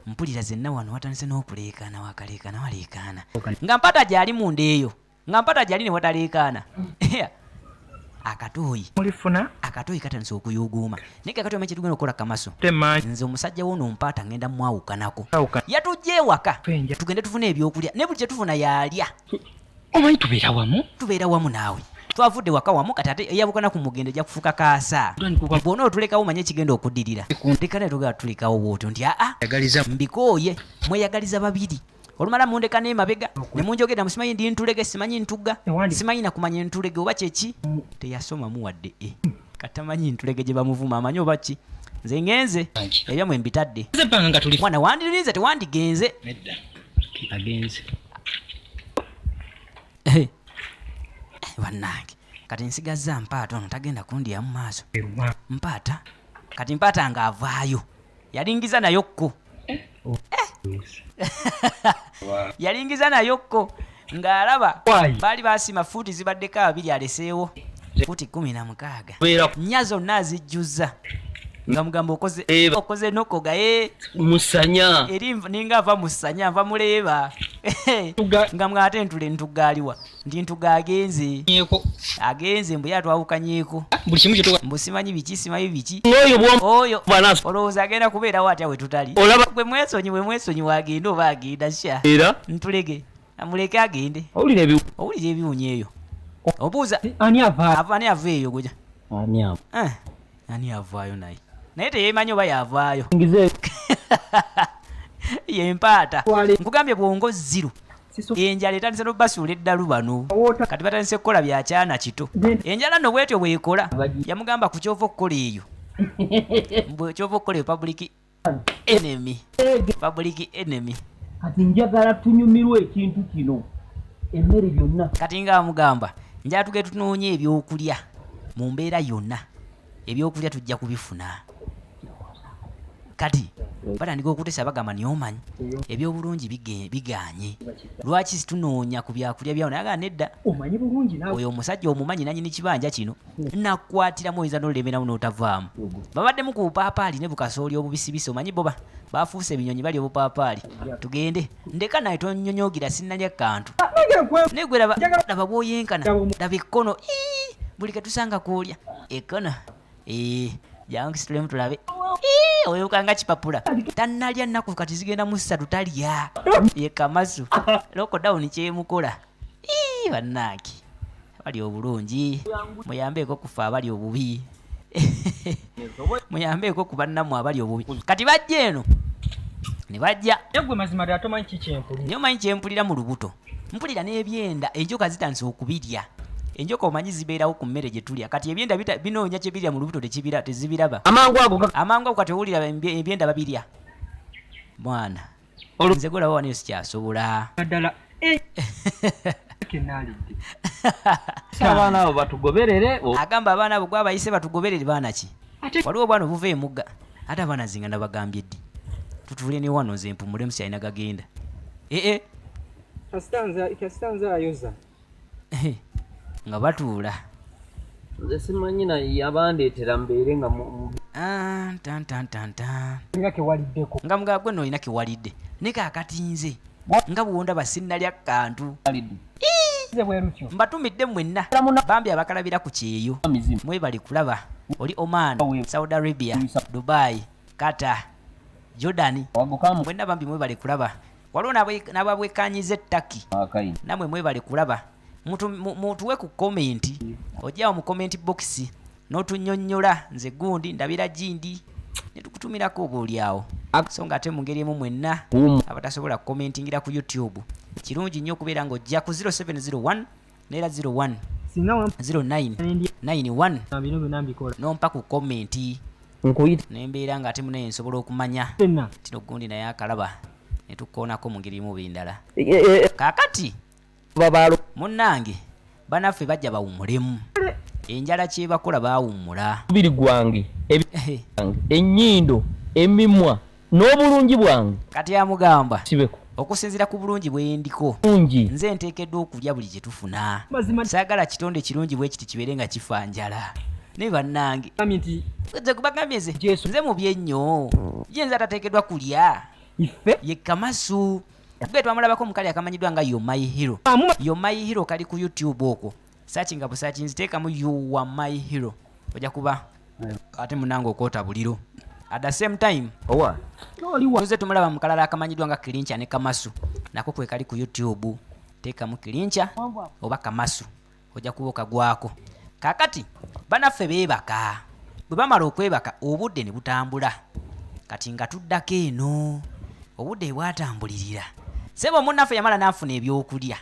mpulira zenna wano watandise n'okuleekaana wakaleekaana waleekaana nga mpaata gyali munda eyo nga mpaata gyali ne wataleekaana akatoyi katandise okuyuguuma naye kakatoyi omanyi kyetugenda okukola Kamaso nze omusajja wono mpaata ngenda mwawukanako yatujja ewaka tugende tufune ebyokulya ne buli kyetufuna yalya omanyi tubeera wamu naawe twavudde waka wamu kati ate eyabukana ku mugendo ejja kufuuka kaasa bwona otulekawo manye ekigenda okuddirira ndeka naye tugenda tulekawo bwotyo nti mbikooye mweyagaliza babiri olumala mundeka n'emabega ne munjogera musimanyi ndi ntulege simanyi ntugga simanyi nakumanya entulege oba kyeki teyasomamu wadde katamanyi ntulege gye bamuvuma amanyi oba ki nze ngenze ebyamwe mbitadde mwana wandirize tewandigenze bannange kati nsigazza mpaata ono tagenda kundyamu maaso mpaata kati mpaata ng'avaayo yalingiza nayo kko yalingiza nayokko ng'alaba Why? baali basima fuuti zibaddeko 2 aleseewo fuuti 16 nnya zonna azijjuza nga mugamba okoze nokoga musanya eri ninga ava mu ssanya nva muleeba nga mwate ntuggaaliwa ndi ntuga agenze mbu yatwawukanyeeko buli kimu kyetuga mbu simanyi biki oyo olowooza agenda kubeerawo atya we tutali bwe mwesonyi wagenda oba agenda sha ntulege amuleke agende owulira ebiwunya eyo obuuza ani ava ani ava eyo goja ani avaayo naye teyemanyi oba yavaayo yempaata nkugambye bwongo 0 enjala etandise n'obasuula eddalu bano kati batandise kukola byakyana kito enjala nno bwetyo bwekola yamugamba ku kyova okukola eyo kyova okukola public enemy kati njagala tunyumirwa ekintu kino emmere byonna kati nga amugamba njala tuge tunoonye ebyokulya mu mbeera yonna ebyokulya tujja kubifuna kati batandika okutesa bagamba niomanyi ebyobulungi biganye lwaki situnoonya ku byakulya byawo naye agamba nedda omanyi bulungi nawe oyo omusajja omumanyi nanyini kibanja kino nakwatiramu oyinza n'olemeramu n'otavaamu babaddemu ku bupaapaali ne bukasooli obubisibisi omanyi boba bafuuse ebinyonyi bali obupaapaali tugende ndeka naye tonyonyogira sinnalya kantu naye gwe laba bwoyenkana laba ekkono buli ketusanga kwolya ekkono jangu situlemu tulabe oyokanga kipapula tannalya nnaku kati zigenda mu 3 talya ye Kamasu lockdown kyemukola bannange bali obulungi muyambeeko kufa abali obubi muyambeeko ku bannamu abali obubi kati bajja eno ne bajja egwe mazima ddala tomanyi kikyempulira niyo manyi kyempulira mu lubuto mpulira n'ebyenda enjoka zitandise okubirya enjoka omanyi zibeerawo ku mmere gye tulya kati ebyenda binoonya kye birya mu lubuto tezibiraba amangu ago kati owulira ebyenda babirya mwana nze golaba waniyo sikyasobola ddala kenaalidde abaana abo batugoberere agamba abaana abo gwabayise batugoberere baana ki waliwo obwana obuva emugga ate abaana zinga nabagambye ddi tutuule ne wano nze mpumule musi alina gagenda kasitanza ayoza nga batuula nze simanyi naye yabandeetera mbeere nga nga kewaliddeko nga mugaa gwe noolina kewalidde ne kaakati nze nga bwonda basinnalya kantu mbatumidde mwenna bambi abakalabira ku kyeyo mwebali kulaba oli Oman, Saudi Arabia, Dubai, Qatar, Jordan mwenna bambi mwebali kulaba waliwo n'ababwekanyiza ettaki namwe mwebali kulaba mutuwe ku komenti ojjawo mu komenti box n'otunyonnyola nze gundi ndabira gindi ne tukutumirako oba oliawo so nga ate mu ngeri emu mwenna abatasobola kukomentingira ku YouTube kirungi nnyo okubeera ng'ojja ku 0701 neera 01 0991 nompa ku komenti nembeera nga ate munaye nsobola okumanya tino gundi naye akalaba ne tukoonako mu ngeri emu bindala kaakati munnange banaffe bajja bawummulemu enjala kyebakola baawummula mubiri gwange ennyindo emimwa n'obulungi bwange kati amugamba sibeko okusinziira ku bulungi bwendiko nze nteekeddwa okulya buli kye tufuna saagala kitonde kirungi bwe kiti kibeere nga kifa njala naye bannange nze kubagambye nze mubi ennyo ye nze atateekeddwa kulya ye Kamasu gwe twamulabako omukali akamanyiddwa nga You're My Hero. You're My Hero kali ku YouTube okwo searchinga busachinzi teekamu You Are My Hero ojja kuba ate munange okoota buliro at the same time tuze tumulaba mukalala akamanyiddwa nga Kirincha ne Kamasu nako kwe kali ku YouTube teekamu Kirincha oba Kamasu ojja kuba okagwako kakati banaffe beebaka bwe bamala okwebaka obudde ne butambula kati nga tuddako eno obudde bwatambulirira sebo munnaffe yamala n'afuna ebyokulya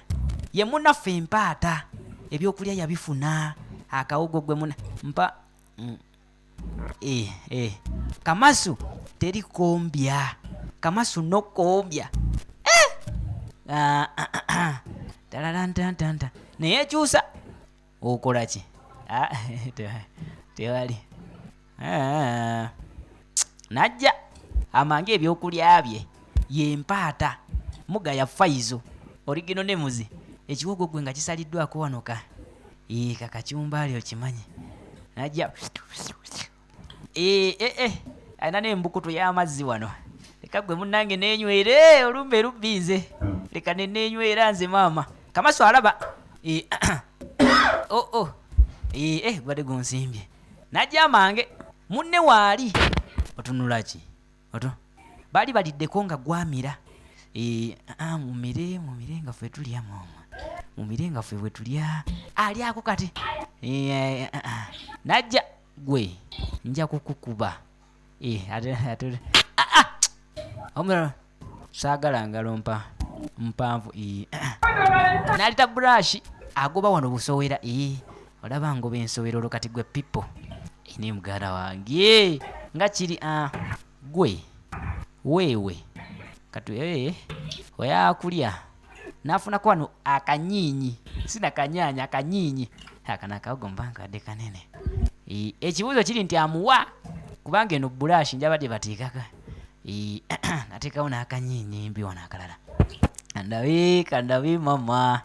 ye munnaffe empaata ebyokulya yabifuna akawogo gwe mpa Kamasu teri kombya Kamasu no kombya talalantantanta naye kyusa okola ki tewali najja amange ebyokulya bye yempaata mugaya faizo origino ne muzi ekiwogo gwe nga kisaliddwako wanoka kakachumbaali okimanyi najja alina n'embukutu y'amazzi wano leka gwe munnange neenywere olumbe lubbiize leka neneenywera nze maama Kamaso alaba gwade gunsimbye najja amange munne waali otunula ki oto baali baliddeko nga gwamira mumire nga ffe tulya maama mumire nga ffe bwe tulya alyako kati najja gwe nja kukukuba omulala saagala ngalo mpanvu nalita brush agoba wano busowera olaba ngoba ensowera olwo kati gwe pipo ne muganda wange nga kiri gwe weewe kati oyakulya nafunako wano akanyinyi sina kanyanya akanyinyi akana kawogo mbankadde kanene ekibuuzo kiri nti amuwa kubanga eno bulashi njabadde bateekaka nateekawo n'akanyinyi mbi wano akalala kandabi mama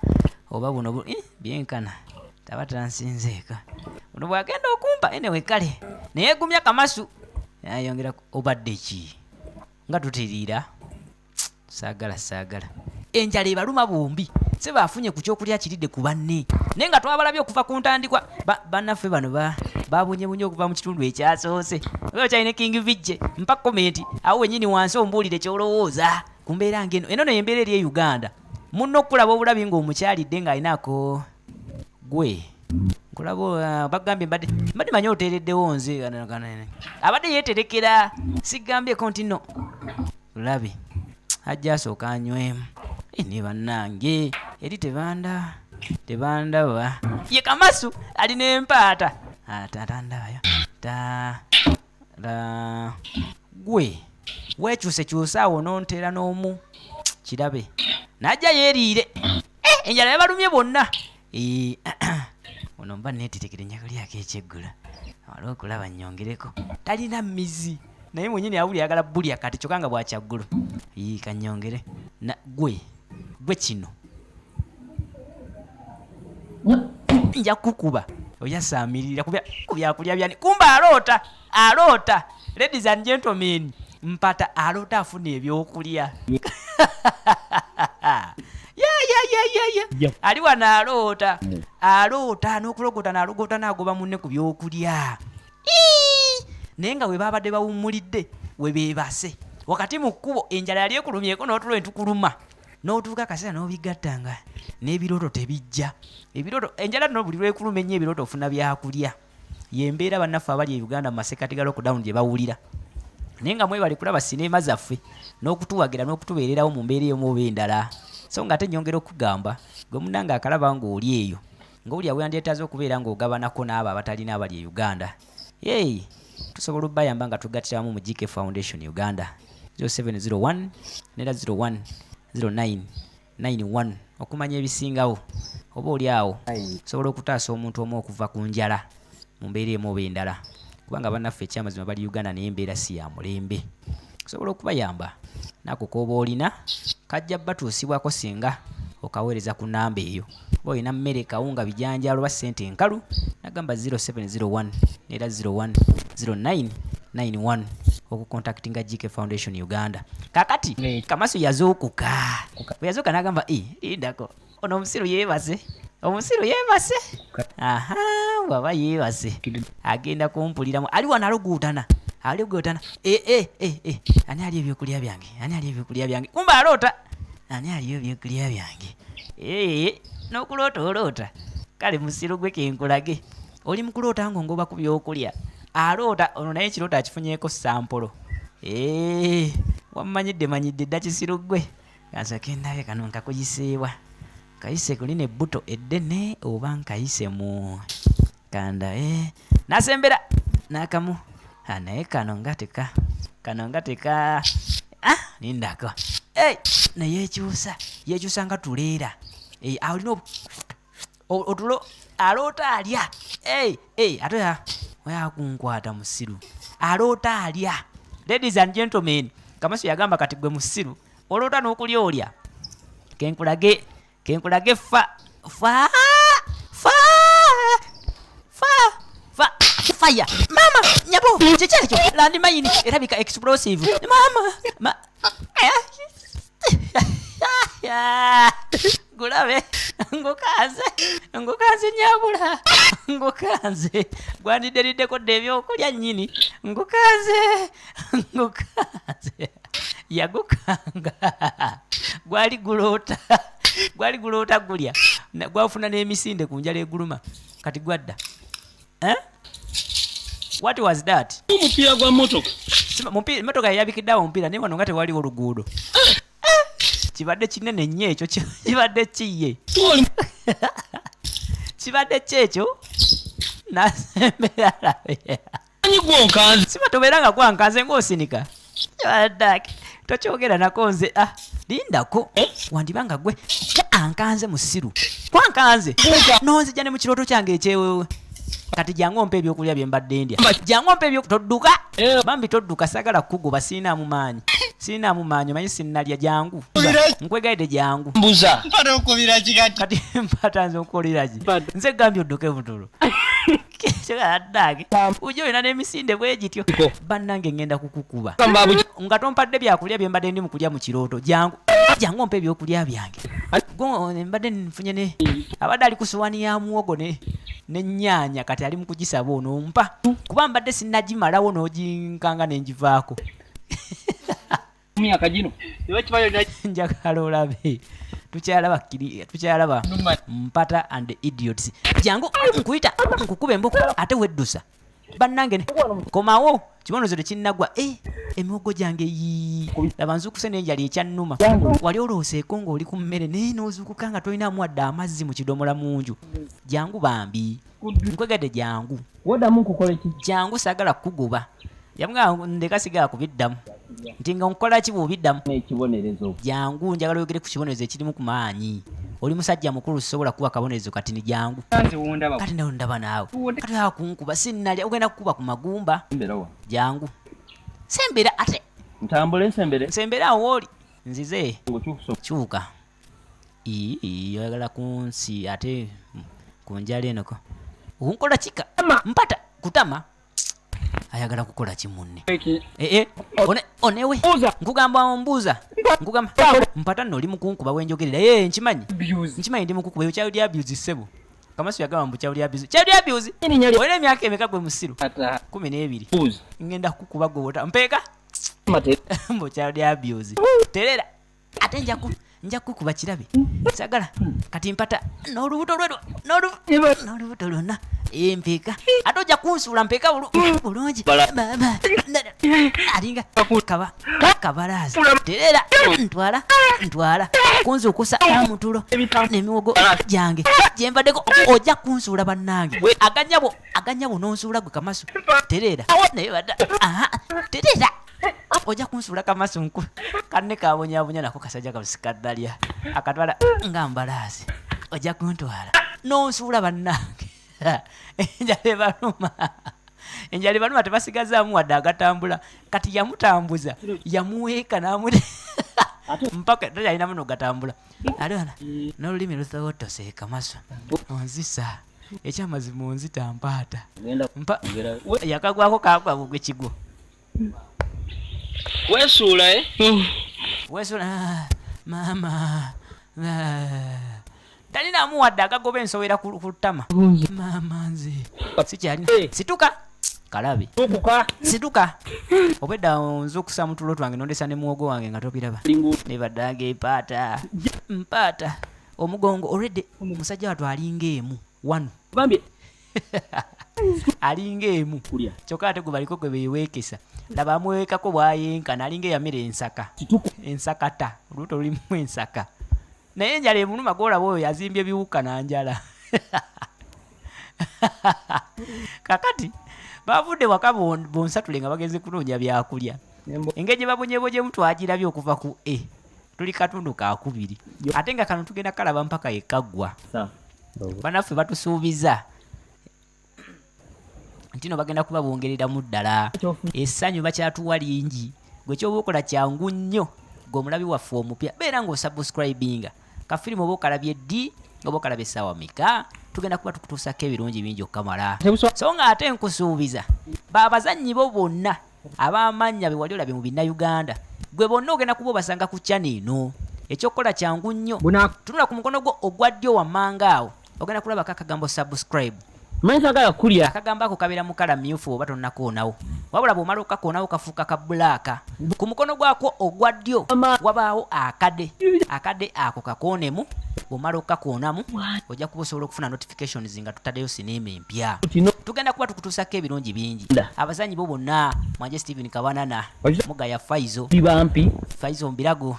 oba buno byenkana taba tansinzeeka buno bwagenda okumpa enewe kale nayegumya Kamasu ayongera obadde ki nga tuteriira saagala enjala ebaluma bombi se bafunye ku kyokulya kiridde ku banne naye nga twabalabye okuva ku ntandikwa bannaffe bano babonyebonye okuva mu kitundu ekyasoose oyo kyalina King Vijje mpa komenti awo wenyini wansi ombuulire kyolowooza ku mbeera ngeno eno neyembeera eri e Uganda munno okulaba obulabi ng'omukyalidde ng'alinaako gwe nkulaba bagambye mbadde manye oteereddewo nze abadde yeeterekera sigambyeko nti no labi ajja asooka anywemu ne bannange eri tebandaba ye Kamasu alina empaata tatandabayo gwe weekyusekyusa awo n'onteera n'omu kirabe najja yeeriire enjala yabalumye bonna ono mba neeterekera ennyakalyako ekyeggulo waliwo okulaba nnyongereko talina mizi naye mwenyini awuli ayagala bulya kati kyokka nga bwakyaggulu kanyongere gwe kino nja kukuba oyasaamirira ku byakulya byani kumba aloota ladies and gentlemen mpata aloota afuna ebyokulya ali wano aloota n'okulogota n'alogota n'agoba munne ku byokulya naye nga we babadde bawummulidde we beebase wakati mu kkubo enjala yali ekulumyeko n'otulo entukuluma n'otuuka akaseera n'obigattanga n'ebirooto tebijja enjala nno buli lwekuluma ennyo ebirooto ofuna byakulya yembeera bannaffe abali e Uganda mu masekati ga lockdown gye bawulira naye nga mwebale kulaba sineema zaffe n'okutuwagira n'okutubeererawo mu mbeera ey'omu oba endala so nga ate nnyongera okugamba gwe munnange akalaba ng'oli eyo ng'oli awe yandyetaaze okubeera ng'ogabanako n'abo abatalina abali e Uganda tusobola obbayamba nga tugattiramu mu GK Foundation Uganda 0701 nera 01 0991 okumanya ebisingawo oba oli awo sobola okutaasa omuntu omu okuva ku njala mu mbeera emu oba endala kubanga bannaffe ekyamazima bali Uganda naye embeera si ya mulembe osobola okubayamba nako kooba olina kajja batuusibwako singa okaweereza ku namba eyo oba olina mmere kawunga bijanjaalo ba ssente enkalu nagamba 0701 nera 01 0991 okucontactinga GK Foundation Uganda kakati Kamasu yazookuka bwe yazooka nagamba lindako ono omusiru yeebase bwaba yeebase agenda kumpuliramu ali wano aloguutana ani ali ebyokulya byange kumba aloota ani aliyo ebyokulya byange n'okuloota kale musiru gwe kenkulage oli mukuloota ng'ongoba ku byokulya aloota ono naye ekirooto akifunyeeko sampolo wamumanyidde dda kisiru gwe kansooke ndabe kano nkakugiseebwa kayise kulina ebbuto eddene oba nkayise mu kanda nasembera nakamu naye kano nga teka nindako naye yekyusa nga tuleera alina otulo aloota alya ate oyakunkwata musiru aloota alya ladies and gentlemen Kamasu yagamba kati gwe musiru oloota n'okulya olya kenkulage fire mama nyabo kyekyo landi mayini erabika explosive mama gulabe ngukanze nyabula ngukanze gwandideriddeko dde ebyokulya nnyini ngukanze yagukanga gwali guloota gulya gwafuna n'emisinde ku njala eguluma kati gwadda what was that omupiira gwa motoka motoka yayabikiddeawo omupiira naye wano nga tewaliwo oluguudo kibadde kinene nnyo ekyo kibadde kiye kibadde kyekyo nasembera siba tobeera nga gwankanze ng'osinika tokyogera nako nze lindako wandibanga gwe ankanze musiru twankanze nonzija ne mu kirooto kyange ekyewewe kati jangu ompe ebyokulya bye mbadde ndya jangu ompe todduka bambi todduka sagala kugoba siinamu maanyi manyi sinnalya jangu nkwegaidde jangu mbuza kati mpata nze okukoliraki nze gambye odduke butulo adage ujja olina n'emisinde bwe gityo bannange ngenda kukukuba nga tompadde byakulya bye mbadde ndi mu kulya mu kirooto jangu ompe ebyokulya byange mbadde nfunye abadde ali ku suwani ya muwogo n'ennyaanya kati ali mu kugisaba onompa kuba mbadde sinnagimalawo n'oginkanga n'engivaako njagala olabe tukyalaba mpata and idiots jangu nkuyita nkukuba emboko ate weddusa bannange komawo kibonezo tekinnagwa emiwogo gyange laba nzukuse n'enjala ekyannuma wali olooseeko ng'oli ku mmere naye n'ozuukuka nga tolinamu wadde amazzi mu kidomola mu nju jangu bambi nkwegadde jangu jangu saagala kukugoba yamuga ndeka sigala kubiddamu nti nga nkola ki bw'obiddamu jangu njagala oyogere ku kibonerezo ekirimu ku maanyi oli musajja mukulu sobola kuba kabonerezo kati ni jangu kati nawe ndaba naawe kati akunkuba sinnalya ogenda kukuba ku magumba jangu sembera ate nsembera awo oli nzize kyuka oyagala ku nsi ate ku njala enoko okunkola kika mpata kutama ayagala kukola kimunne onewe nkugamba mbuuza nkugamba mpata nno oli mukunkuba wenjogerera nkimanyi ndi mukukuba eyo child abuse ssebo kamaso yagamba mbu child abuse olina emyaka emeka gwe musiru 12 ngenda kukuba gwe mpeeka mbu child abuse terera ate nja kukuba kirabe sagala kati mpata n'olubuto lwonna mpeeka ate ojja kunsuula mpeeka bulungi alinga kabalaazi terera ntwala kunzuukusa mutulo n'emiwogo gyange gyembaddeko ojja kunsuula bannange aganyabo n'onsuula gwe kamaso terera naye badda terera ojja kunsuula kamaso nkulu kanne kabonyabonya nako kasajja kabusikadalya akatwala nga mbalaazi ojja kuntwala n'onsuula bannange enjala ebaluma tebasigazaamu wadde agatambula kati yamutambuza yamuweeka mpaka talyalinamu nogatambula aliwana n'olulimi luthowotose kamaso onzisa ekyamazima onzita mpaata yakagwako kakwago gwekigwo wesuula mama talinamu wadde agagoba ensowera ku ttama mama nze sikyalina situka kalabe situka obwedda nzukusa mutulo twange nondesa ne muwogo wange nga tobiraba nebaddange mpaata omugongo olwedde musajja wattu alinga emu wanu alinga emu kyokka ate gwe baliko gwe beweekesa laba amuweekako bwayenkana alinga eyamera ensakata olubuto lulimu ensaka naye enjala emuluma gwolaba oyo yazimbye biwuka na njala kakati bavudde waka bonsatule nga bagenze kunoonya byakulya engeri gye babonyebonye mu twagirabye okuva ku tuli katundu kakubiri ate nga kano tugenda kalaba mpaka yekaggwa banaffe batusuubiza nti no bagenda kuba bongereramu ddala essanyu bakyatuwa lingi gwe kyoba okola kyangu nnyo gwe omulabi waffe omupya beera ng'osubscribinga kafirimu oba okalabye ddi oba okalabye essaawa meka tugenda kuba tukutuusako ebirungi bingi okukamala so nga ate nkusuubiza baabazannyi bo bonna ab'amannya be wali olabye mu binnayuganda gwe bonna ogenda kuba obasanga ku channel eno ekyokukola kyangu nnyo tunula ku mukono gwo ogwa ddyo wammanga awo ogenda kulabako akagambo subscribe Mwenzaagala kulya akagambo ako kabeera mu kala myufu oba tonnakoonawo wabula bw'omala okakoonawo kafuuka ka bbulaaka ku mukono gwako ogwa ddyo wabaawo akade ako kakoonemu bw'omala okakoonamu ojja kuba osobola okufuna notifications nga tutaddeyo sinema empya tugenda kuba tukutuusako ebirungi bingi abazanyi bo bonna mwanje Steven Kabanana Mugaya Faizo Mbirago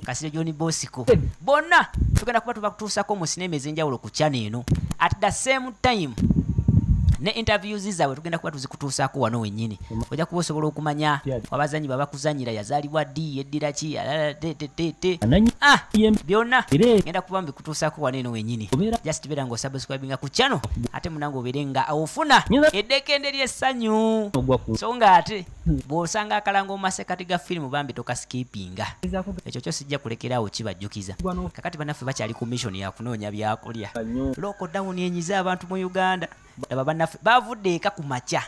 Kasire John Bosiko bonna tugenda kuba tubakutuusako mu sinema ez'enjawulo ku channel eno at the same time ne interviews zaabwe tugenda kuba tuzikutuusaako wano wennyini ojja kuba osobola okumanya abazanyi babakuzanyira yazaalibwa ddi yeddira ki byonna genda kuba mbikutuusaako wano eno wennyini just beera ng'osubscribinga ku channel ate munange obeere nga ofuna eddekende ly'essanyu so nga ate bw'osanga akalango mu masekati ga firimu bambi tokaskipinga ekyo kyo sijja kulekeraawo kibajjukiza kakati bannaffe bakyali ku mission ya kunoonya byakulya lockdown enyiza abantu mu Uganda laba bannaffe bavudde eka ku makya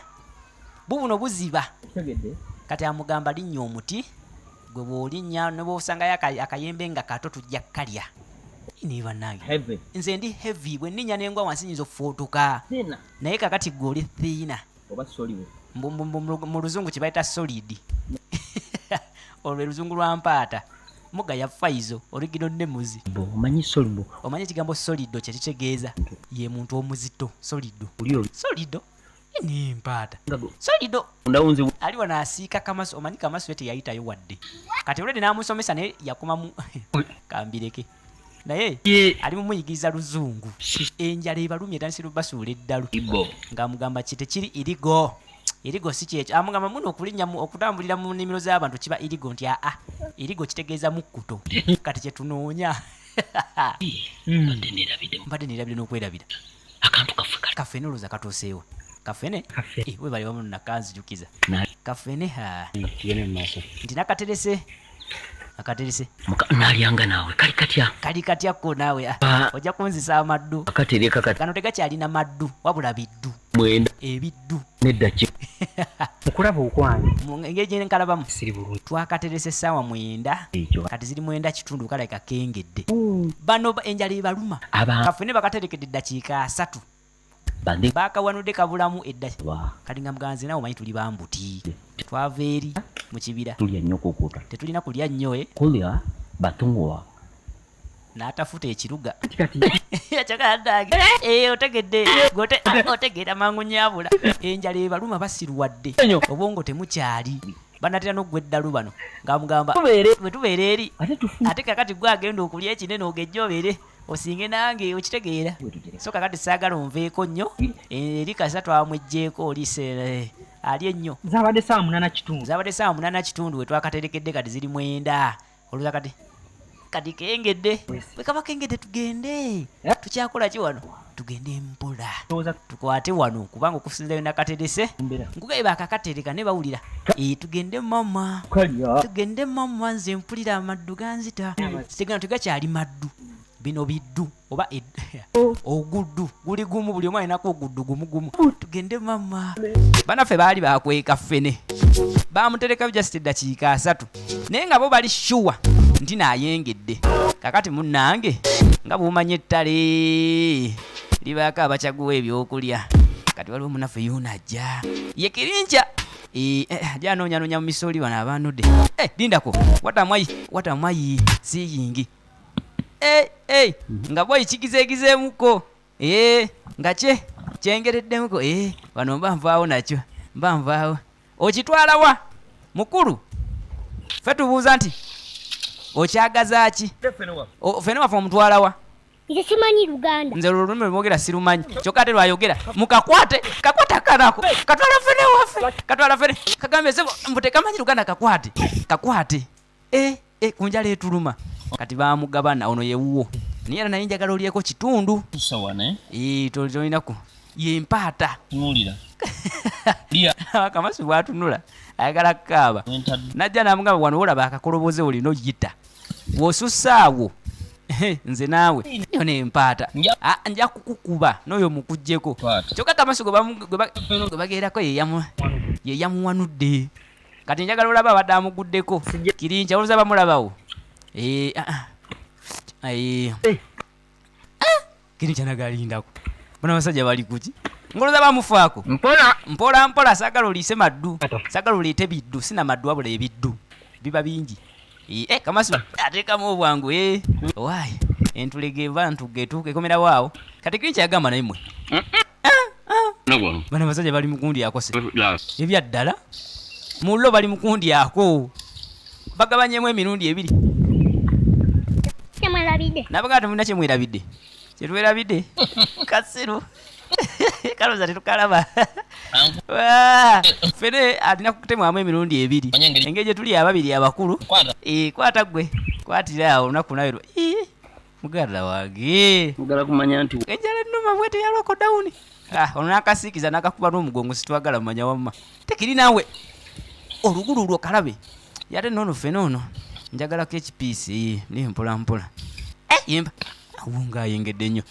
bubuno buziba kati amugamba linnya omuti gwe bw'olinnya ne bw'osangayo akayembe nga kato tujja kkalya ni bannange nze ndi heavy bwe nninnya n'engwa wansi nyinza okufuutuka naye kakati gwe oli thiina mu luzungu kye bayita solid olwo luzungu lwa mpaata Mugaya Faizo original nemuzi omanyi ekigambo solido kye kitegeeza ye muntu omuzito solido ni mpaata solido ali wano asiika kamaso omanyi kamaso ete yayitayo wadde kati olwedi n'amusomesa naye yakomamu kambireke naye ali mumuyigiriza luzungu enjala ebalumye etandisira obasuula eddalu ng'amugamba kitekiri irigo si kyekyo amugamba muno okutambulira mu nnimiro z'abantu kiba irigo nti irigo kitegeeza mukkuto kati kyetunoonya mbadde neerabire n'okwerabira akantu kaffe n'olowooza katuuseewo kafene we bali wamu nakanzijukiza kafene nti nakaterese nalyanga naawe kali katyakko naawe ojja kunzisa amaddu kano tegakyalina maddu wabula biddu ebiddu nedda ki mukulaba okwange engeri gye nkalabamu twakateresa essaawa 9 kati ziri 9 kalabika kengedde bano enjala ebaluma kafene bakaterekedde eddakiika 3 bakawanudde kabulamu eddaki kati nga muganzi naawe omanyi tuli bambuti twava eri mu kibira tetulina kulya nnyo kulya batungwa n'atafuta ekiruga kyakadage otegedde otegeera mangu nyabula enjala ebaluma basiruwadde obwongo temukyali banatera n'oggwa eddalu bano ng'amugamba bwe tubeera eri ate kakati gwe agenda okulya ekinene ogejja obeere osinge nange okitegeera so kakati saagala onveeko nnyo eri kasa twamwejjeeko olise ali ennyo zabadde saa 8:30 we twakaterekedde kati ziri 9 oluza kati kengedde bwe kaba kengedde tugende tukyakola ki wano tugende mpola tukwate wano kubanga okusinzayo nakaterese nkugaye bakakatereka ne bawulira tugende mama nze mpulira amaddu ganzita sitegana tegakyali maddu bino biddu oba oguddu guli gumu buli omu alinako oguddu gumu tugende mama banaffe baali bakweka ffene bamutereka just eddakiika 3 naye nga bo bali shuwa nti naayengedde kakati munnange nga bwomanya ettale libaako abakyaguwa ebyokulya kati waliwo munaffe yunajja ye kirinca ajja anoonyanonya mu misooli bano abanudde lindako watamwayi siyingi nga boyi kigizeegizeemuko nga kyengereddemuko wano mbanvaawo nakyo mbanvaawo okitwala wa mukulu ffe tubuuza nti okyagaza ki fene waffe omutwala wa nze simanyi Luganda nze olulimi lwogera sirumanyi kyokka ate lwayogera mukakwate akanako katwala fene kagambye sebo mbu tekamanyi Luganda kakwate kunjala etuluma kati bamugabana ono yewuwo naye era naye njagala olyeko kitundu tolinaku yempaata akamasi bwatunula ayagala kukaaba najja namugamba wano olaba akakoloboze olina oyita wosussaawo nze naawe yo nempaata nja kukukuba n'oyo mukujjeko kyokka Kamaso gwe bagerako yeyamuwanudde kati njagala olaba abadde amuguddeko Kirincha oluza bamulabawo Kirincha nagalindako bona abasajja bali kuki ngoloza bamufaako mpola saagala oliise maddu saagala oleete biddu sina maddu wabula ebiddu biba bingi Kamaso ateekamu obwangu waayi entulege eva ntugetuuka ekomerawo awo kati Kirincha yagamba naye mmwe bano abasajja bali mukundi akose ebyaddala mullo bali mukundi ako bagabanyemu emirundi ebiri nabagaa temulina kyemwerabidde kyetwerabidde kasiru kaloza tetukalaba fene alina kutemwamu emirundi ebiri engeri gye tuli ababiri abakulu kwata gwe kwatira awo olunaku nawe muganda wange kumanya nti enjala ennuma bwete yaloko dawuni ono nakasiikiza nakakuba n'omugongo situwagala mumanya wamma tekiri naawe olugulu lwo kalabe yate noono fene ono njagalako ekipiisi naye mpolampola yemba awunga ayengedde nnyo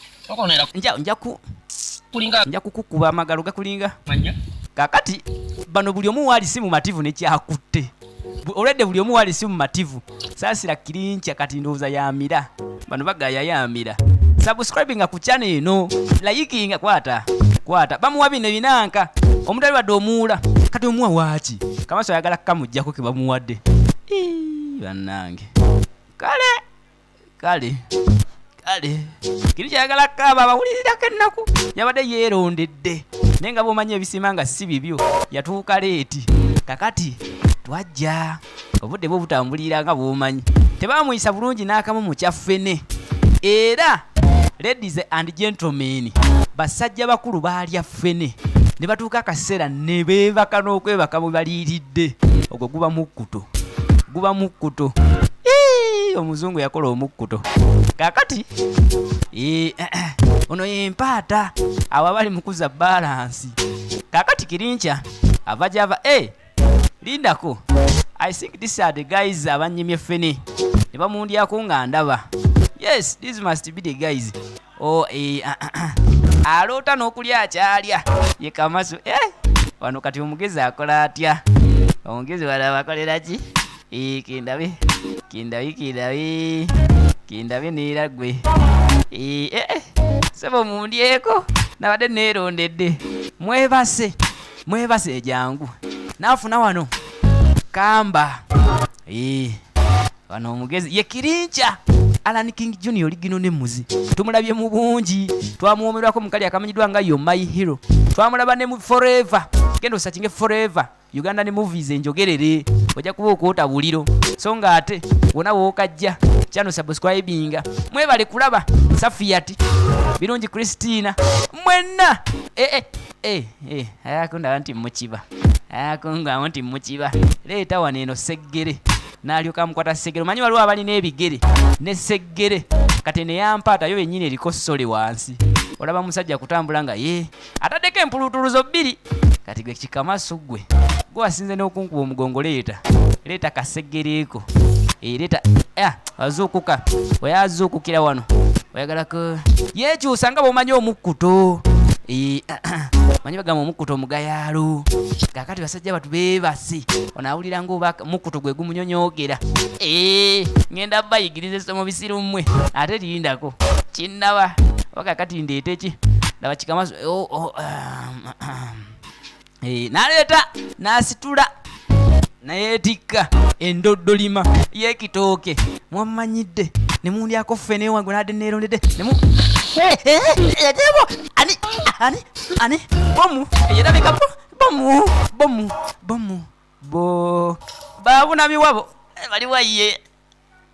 nja kukukuba amagalo gakulinga kakati bano buli omu waali si mumativu nekyakutte olwedde buli omu waali si mumativu saasira Kirincha kati ndowooza yamira bano bagaya yamira subscribinga ku channel eno layikinga kwata bamuwa bino binanka omutali wadde omuwula kati omuwa waaki Kamaso ayagala kamujjako ke bamuwadde bannange kale Kirincha ayagala kaba abawulirirako ennaku yabadde yeerondedde naye nga bw'omanyi ebisima nga si bibyo yatuuka leeti kakati twajja obudde bwe butambulira nga bw'omanyi tebamuyisa bulungi n'akamu mu kyaffene era ladies and gentlemen basajja bakulu baalya ffene ne batuuka akaseera ne beebaka n'okwebaka bwe baliiridde ogwo guba mukkuto omuzungu yakola omukkuto kakati ono yempaata abo abali mukuza balansi kakati Kirincha ava gyava lindako I think these are the guys abanyimye ffene ne bamundyako nga ndaba yes this must be the guys aloota n'okulya akyalya ye Kamaso wano kati omugezi akola atya omugezi walaba akolera ki kindabe neera gwe sebo mundyeko nabadde neerondedde mwebase jangu naafuna wano kamba wano omugezi ye Kirincha Alan King Junior ligino ne muzi tumulabye mu bungi twamuwomerwako mukali akamanyiddwa nga yo my hero twamulaba ne mu forever gendo sachinge forever Uganda ne movies enjogerere ojja kuba okwota buliro so nga ate wona wookajja channel subscribinga mwebale kulaba Safiat birungi Christina mwenna ayakunda nti mukiba ayakunga nti mukiba leeta wano eno seggere n'alyoka mukwata seggere manyi waliwo abali n'ebigere ne seggere kati neyampaata yo yennyini eriko ssole wansi olaba musajja kutambula nga ataddeko empulutuluzo bbiri kati gwe Kamaso gwe wasinze n'okunkuba omugongo leeta kaseggereeko leeta azuukuka oyazuukukira wano oyagalako yeekyusa nga bw'omanyi omukkuto manyi bagamba omukkuto omugayaalo kakati basajja batu beebase onaawulira ngaoba mukkuto gwe gumunyonyogera ngenda bayigiriza essomo bisiru mmwe ate lindako kinnaba wakakati ndeete ki laba Kamaso naleeta n'asitula nayeetikka endoddolima y'ekitooke mwamanyidde ne mundyako ffene wange nadde neerondedde ani bomu eyerabika bomu babunami wabo bali waye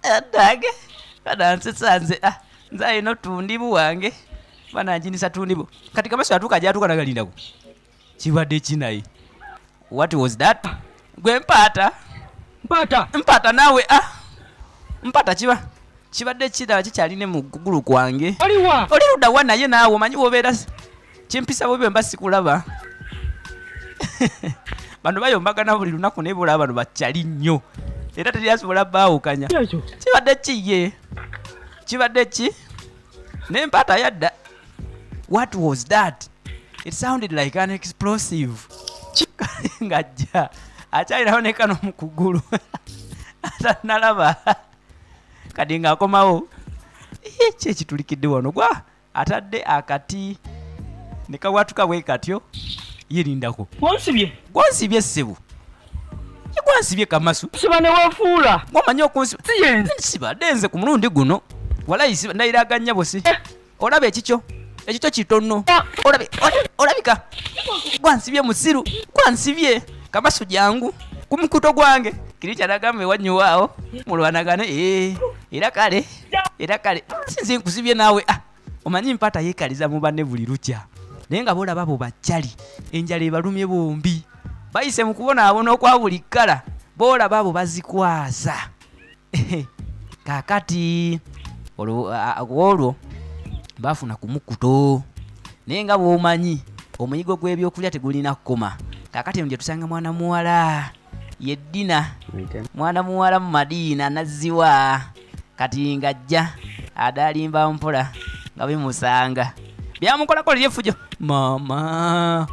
adage kadansetsa nze alina otundibu wange bananjinisa tundibu kati Kamaso atuuka gyatuuka nagalindako kibadde kinaye what was that gwe mpaata naawe mpaata kibadde kiraba kikyalina mu kugulu kwange oli ludda wa naye naawe omanyi bwobeera kimpisa bwe mba sikulaba bano bayombagana buli lunaku naye bolaba bano bakyali nnyo era teryasobola baawukanya kibadde kibadde ki n'empata yadda. What was that? It sounded like an explosive. Ngajja akyalirawo ne kano mu kugulu atanalaba kadi ng'akomawo ki ekitulikidde wano gwa atadde akati ne kawatuka bwe katyo yirindako gwansibye ssebo gwansibye kamasu siba ne weefuula gwamanyi okunsiba siyenze sibadde nze ku mulundi guno walayi ndayiraganya busi olaba ekikyo kitono olabika gwansibye musiru gwansibye kamasu jangu ku mukuto gwange kiri kyanagambe wanyuwaawo mulwanagane era kale sinze nkusibye naawe omanyi mpata yeekaliza mu banne buli lukya naye nga boolaba bo bajjali enjala ebalumye bombi bayise mu kubonaabona okwa buli kkala boolaba abo bazikwasa kaakati olwo bafuna ku mukuto naye nga bw'omanyi omuyigo gw'ebyokulya tegulina kkoma kaakati eno gye tusanga mwana muwala yeddina mwana muwala mu madiina nazziwa kati ng'ajja adaalimba mpola nga bimusanga byamukolako lyeffujo maama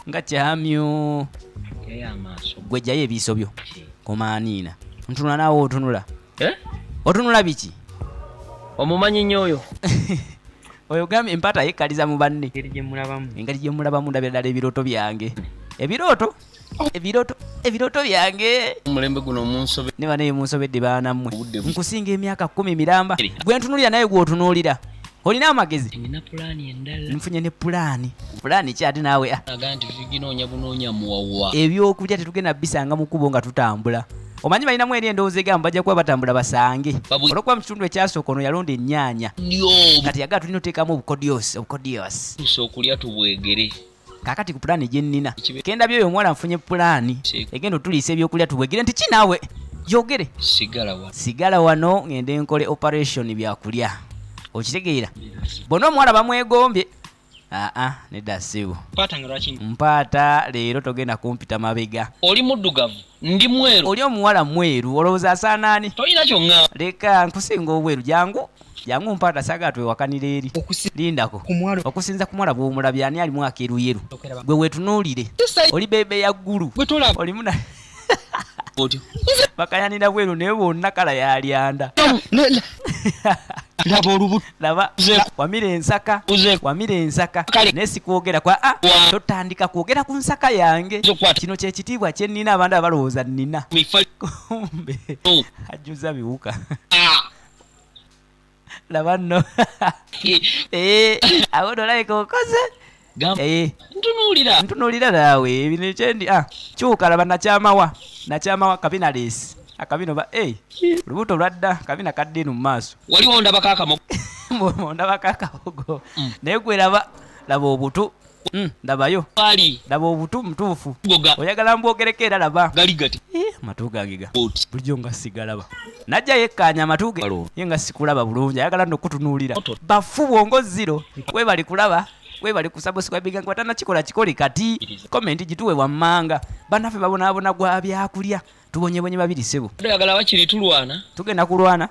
nga kyamyo gwe jjayo ebiiso byo komaaniina ntunula naawe otunula otunula biki omumanyi nnyo oyo oyo gambye empata yekkaliza mu banne engeri gye mulabamu ndabira ddala ebirooto byange ebirooto byange omulembe guno omunsobe ne banaye munsobedde baanammwe nkusinga emyaka 10 miramba gwe ntunulira naye gw'otunuulira olina amagezi nina pulaani endala nfunye ne pulaani ki ate naawe aga nti tuginoonya bunoonya muwawa ebyokulya tetugenda bisanga mu kkubo nga tutambula omanyi balinamu eri endowooza egamba bajja kuba batambula basange olwokuba mu kitundu ekyasooka ono yalonda ennyaanya kati yagala tulina oteekamu obukodyosi okulya tubwegere kaakati ku pulaani gye nnina kenda byoyo omuwala nfunye pulaani egenda otuliisa ebyokulya tubwegere nti kinaawe yogere sigala wano ngende nkole operation byakulya okitegeera bonna omuwala bamwegombye nedda ssebo mpaata leero togenda kumpita mabega oli muddugavu ndi mweru oli omuwala mweru olowooza asaanaani tolina kyonna leka nkusinga obweru jangu mpaata saagala twewakanira eri lindako okusinza ku mwala bw'omulabye ani alimu akeeruyeru gwe weetunuulire oli beebe ya ggulu olimu bakayanira bweru naye bonna kala yalyanda laba wamira ensaka naye sikwogera totandika kwogera ku nsaka yange kino kyekitiibwa kyennina abantu abalowooza nnina kumbe ajjuza biwuka laba nno awo nolabika okoze ntunuulira naawe ebino kyendi kyuka laba nakyamawa kabinaleesi akabino olubuto lwadda kabina kadde eno mu maaso waliwo ndabako akamogo naye gwe laba obutu ndabayo laba obutu mutuufu oyagala mbwogereko era laba amatu gange bulijjo nga sigalaba najja yekkaanya amatu ge ye nga sikulaba bulungi ayagala nokutunuulira bafu bwongo ziro webali kulaba webali kusabosibwabiga nga batanakikola kikole kati komenti gituwe wammanga bannaffe babonaabona gwa byakulya tubonyebonye babiri ssebo oyagala bakiri tulwana tugenda kulwana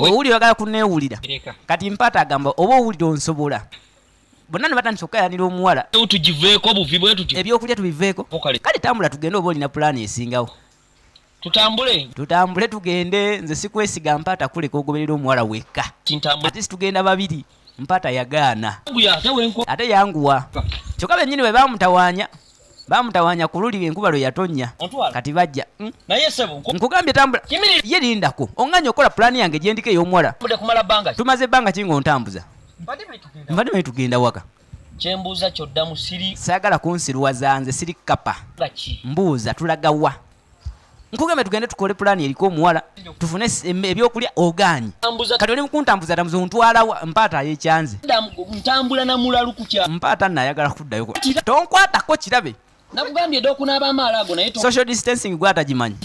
owuli oyagala kuneewulira kati mpata agamba oba owulira onsobola bonna ne batandisa okukayanira omuwala tugiveeko buvi bwe tutyo ebyokulya tubiveeko kale tambula tugende oba olina pulaani esingawo tutambule tugende nze sikwesiga mpata kuleka ogoberera omuwala wekka ate situgenda babiri mpata yagaana ate yanguwa kyokka bennyini bwe bamutawaanya ku luli enkuba lwe yatonya kati bajja nkugambye tambula ye lindako oŋŋanya okola pulaani yange gyendika ey'omuwala tumaze ebbanga ki ng'ontambuza mbadde bwe tugenda waka kyembuuza kyoddamu siri saagala kunsiruwaza nze siri kapa mbuuza tulaga wa nkugambye tugende tukole pulaani eriko omuwala tufune ebyokulya ogaanyi kati oli mukuntambuza tamuza ontwalawa mpaata ayekyanze ntambula namulalu kukya mpaata nayagala kuddayo tonkwatako kirabe nakugambye dde okunaaba amaala ago naye social distancing gwatagimanyi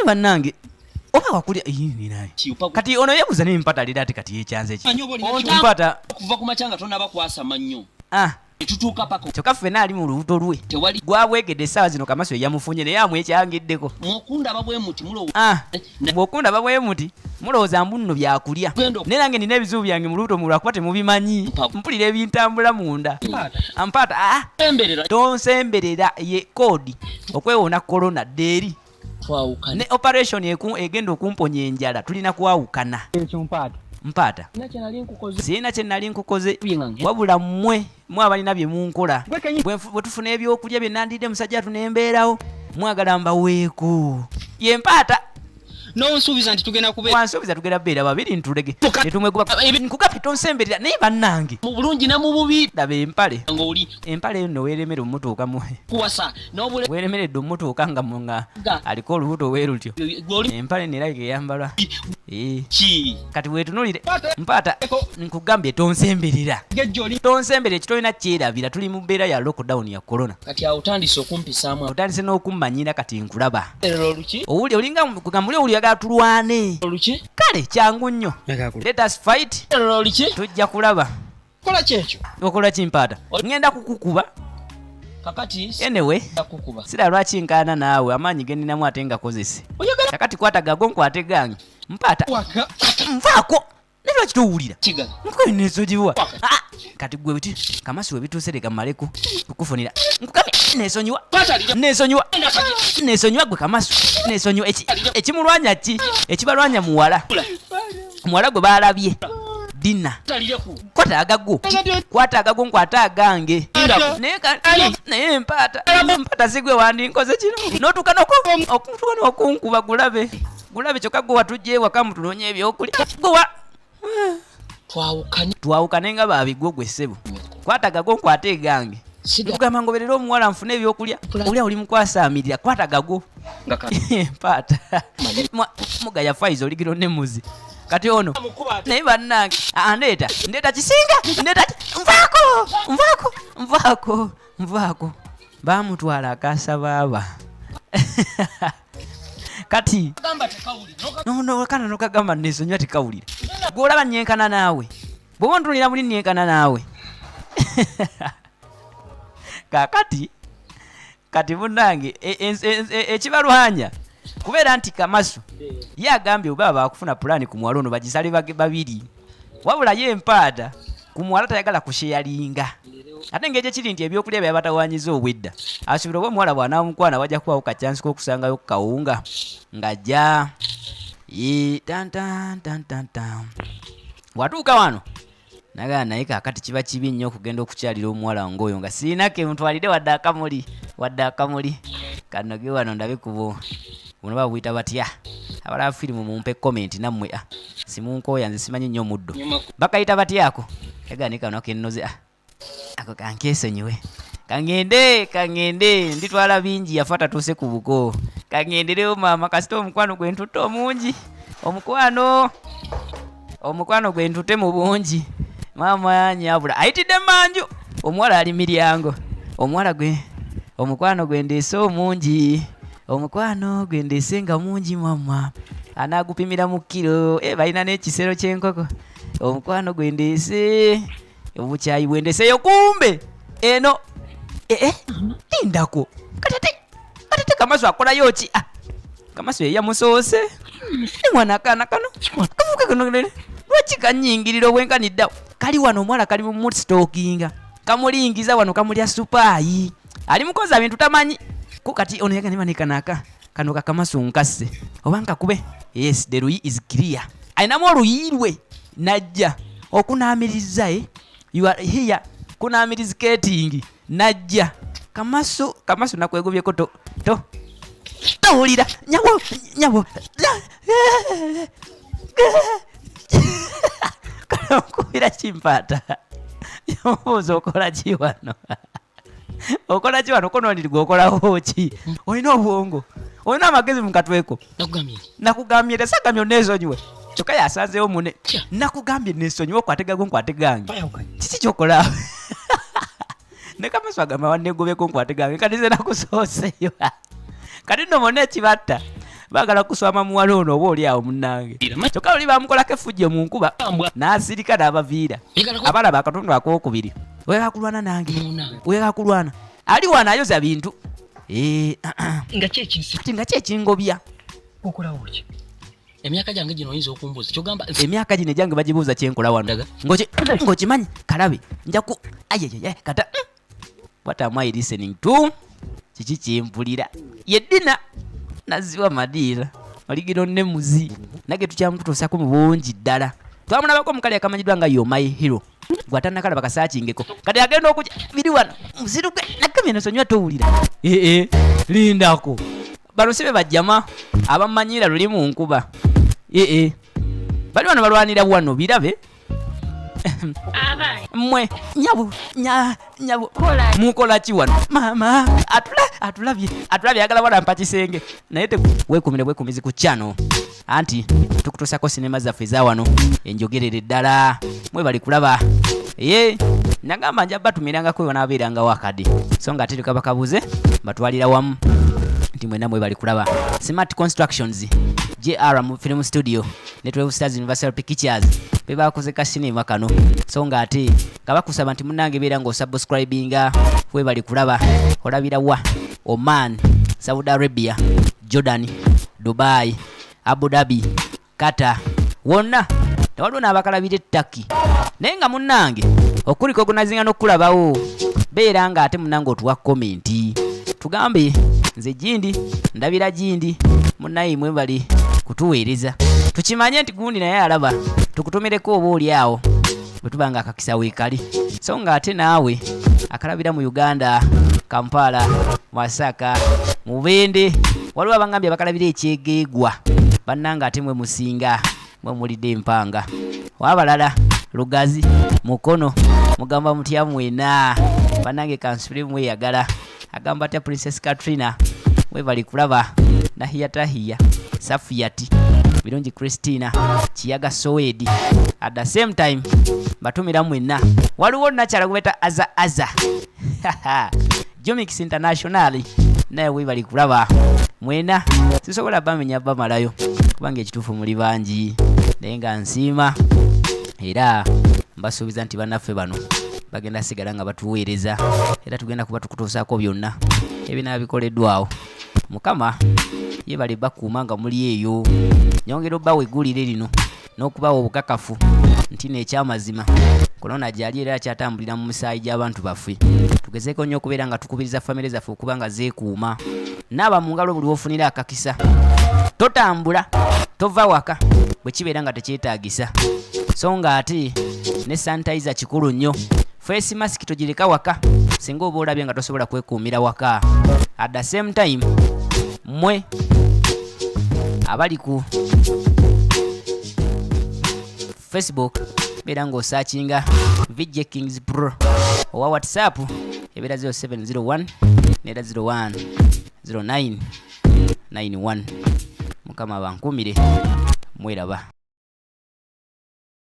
bannange oba wakulya naye kati ono yebuuza nempata lira ati kati yekyanze ki mpata kuva ku macanga tonaba kwasama nnyo tutuuka pako kyokka ffenna ali mu lubuto lwe tewali gwabwegedde essaawa zino Kamaso eyamufunye naye amwekyangiddeko mwokundaba bwe muti mulowo bw'okundaba bwe muti mulowooza mbu nno byakulya naye nange nina ebizibu byange mu lubuto mu lwakuba temubimanyi mpulira ebintambula munda ampaata tonsemberera ye koodi okwewona korona ddeeri ne operation egenda okumponya enjala tulina kwawukana mpaata sirina kye nali nkukoze wabula mmwe abalina bye munkola bwe tufuna ebyokulya bye nandidde musajja tunembeerawo mwagala mbaweeko ye mpaata nonsuubiza nti tugenda wansuubiza tugenda beera babiri ntulege nkugapye tonsemberera naye bannange mu bulungi ne mu bubi laba empale ng'oli empale eyo nno weeremere omutuukamu kuwasa n'obule weeremeredde omutuuka nga aliko olubuto bwe lutyo empale nerabika eyambalwa kati weetunulire mpaata nkugambye tonsemberera ekitolina kyerabira tuli mu mbeera ya lockdown ya corona kati awo otandise okumpisaamu otandise n'okummanyira kati nkulaba oluki owuli olinga kugambule owuli yagala tulwane oluki kale kyangu nnyo let us fight oluki tujja kulaba kola kyekyo okola kimpaata ngenda kukukuba kakati anyway yakukuba sira lwaki nkaana naawe amaanyi gendinamu ate ngakozese kakati kwata gago nkwate gange mpaata nvaako ne lwaki towulira nkweneesonyiwa kati gwe biti Kamaso webituuse leka mmaleko kukufunira nkugambye neesonyiwa gwe Kamaso neesonyiwa ekimulwanya ki ekibalwanya muwala gwe baalabye dina kwata agago nkwata agange naye mpaata sigwe wandinkoze kino notuuka n'okunkuba gulabe kyokka gwe watujja ewaka mutunoonya ebyokulya twawukane nga babigwo gwe ssebo kwata gago nkwata egange tugamba ngoberera omuwala nfune ebyokulya olya oli mukwasaamirira kwata gago mpaata mugaya faiza oligiro ne muzi kati ono naye bannange ndeeta kisinga nvaako bamutwala akasabaaba kati kana nokagamba nesonywa tekawulira gwolaba nyenkana naawe bwoba ntunulira muli nyenkana naawe kati munnange ekibalwanya kubeera nti Kamaso ye agambye oba bakufuna pulaani ku mwala ono bagisale babiri wabula ye empaata ku mwala tayagala kusheyalinga ate ng'ekyo kiri nti ebyokulya byabatawanyiza obwedda asuubira oba omuwala bw'anaamukwana wajja kubawo kacyansi k'okusangayo kawunga ng'ajja watuuka wano nagaa naye kaakati kiba kibi nnyo okugenda okukyalira omuwala ng'oyo nga siinake mutwalire wadde akamuli kanoge wano ndabe kubo buno babuyita batya abalaba firimu mumpe komenti nammwe simunkooya nze simanyi nnyo muddo bakayita batyako egani kano kennoze ako kankeesonyiwe kangende nditwala bingi yafa tatuuse ku buko kangendereyo maama kasita omukwano gwe ntutte omungi omukwano gwe ntutte mu bungi maama nyabula ayitidde manju omuwala ali miryango omukwano gwe ndeese omungi omukwano gwe ndeese nga mungi mama anaagupimira mu kilo balina n'ekisero ky'enkoko omukwano gwe ndeese obukyayi bwendeseyo kumbe eno lindako katete Kamaso akolayo ki Kamaso yeyamusoose mwana akaana kano kavuke kano lwaki kanyingirira obwenkaniddawo kali wano omuwala kali mu multistalkinga kamulingiza wano kamulya supaayi ali mukoza bintu tamanyi ko kati ono yaganimanekanaka kano ka Kamaso nkasse oba nkakube yes the ruyi is clear ayinamu oluyirwe najja okunaamiriza you are here kunaamiriziketingi najja Kamaso nakwegobyeko towulira nyabo kanankubira kimpaata yomubuuza okola ki wano konolirwa okolawo ki olina obwongo olina amagezi mukatweko nakugambye tesagamye oneesonyiwe kyokka yasanzeewo mune nakugambye neesonyiwe okwategago nkwate gange kiki kyokola ne Kamaso agamba wanegobeko nkwate gange kati ze nakusooseyo kati nno mona ekibatta baagala kuswama muwala ono oba oli awo munnange kyokka oli bamukolako effujjo mu nkuba n'asirika n'abaviira abalaba akatundu akookubiri oyagala kulwana nange oyagala kulwana ali wana ayoza bintu nga kyekingobya okolawo ki emyaka gyange gino oyinza okumbuuza kyogamba emyaka gino gyange bagibuuza kyenkola wano ngokimanyi kalabe njaku kata what am I listening to kiki kyempulira yeddina naziwa madiira oligiro nemuzi nage tukyamututuusako mu bungi ddala twamulabako omukali akamanyiddwa nga yo my hero gwatannakalaba kasaakingeko kati agenda okujja biri wano musiruke nakamyeno sonywa towulira lindako bano sibe bajjama abamanyira luli mu nkuba bali wano balwanira wano birabe mwe nyabu mukola ki wano mama atulabye agala wala mpa kisenge naye weekumizi ku channel anti tukutusako sinema zaffe za wano enjogerere ddala mwe bali kulaba nagamba nja batumirangako yo naabeeranga wakadi so nga ate tukabakabuze batwalira wamu nti mwena mwe bali kulaba Smart Constructions JR mu film studio ne 12 Stars Universal Pictures bebakoze ka sinema kano so nga ate kabakusaba nti munange beera ngo subscribinga we bali kulaba olabira wa Oman, Saudi Arabia, Jordan, Dubai, Abu Dhabi, Qatar wonna tewaliwo n'abakalabira Turkey naye nga munnange okuliko okunazinga n'okulabawo beera nga ate munnange otuwa komenti tugambe nze Jindi ndabira Jindi munnayi mwe bali kutuweereza tukimanye nti gundi naye alaba tukutumireko oba oli awo bwe tubanga akakisa weekali so nga ate naawe akalabira mu Uganda Kampala Masaka Mubende waliwo abangambye abakalabira ekyegeegwa bannanga ate mwe musinga mwe mulidde empanga wabalala Lugazi Mukono mugamba mutya mwena bannange kansule mweyagala agamba atya Princess Katrina mwe bali kulaba Nahiya Tahiya Safiyati Birungi Christina Kiyaga Sowedi at the same time batumira mwena waliwo nakyala kubeta aza Jomix International naye we bali kulaba mwena sisobola bamenya bamalayo kubanga ekituufu muli bangi naye nga nsiima era mbasuubiza nti bannaffe bano bagenda sigala nga batuweereza era tugenda kuba tukutuusaako byonna ebinaba bikoleddwawo mukama ye bali bakuuma nga muli eyo nyongera obbawo eggulire lino n'okubawo obukakafu nti n'ekyamazima kolona gyali era kyatambulira mu musaayi gy'abantu baffe tugezeeko nnyo okubeera nga tukubiriza famire zaffe okuba nga zeekuuma naaba mu ngalo buli wofunira akakisa totambula tova waka bwe kibeera nga tekyetaagisa so nga ate ne sanitizer kikulu nnyo face mask togireka waka singa oba olabye nga tosobola kwekuumira waka at the same time mwe abali ku Facebook beera ng'osaakinga VJ Kings Pro owa WhatsApp ebeera 0701 nera 01 09 91 mukama bankumire mweraba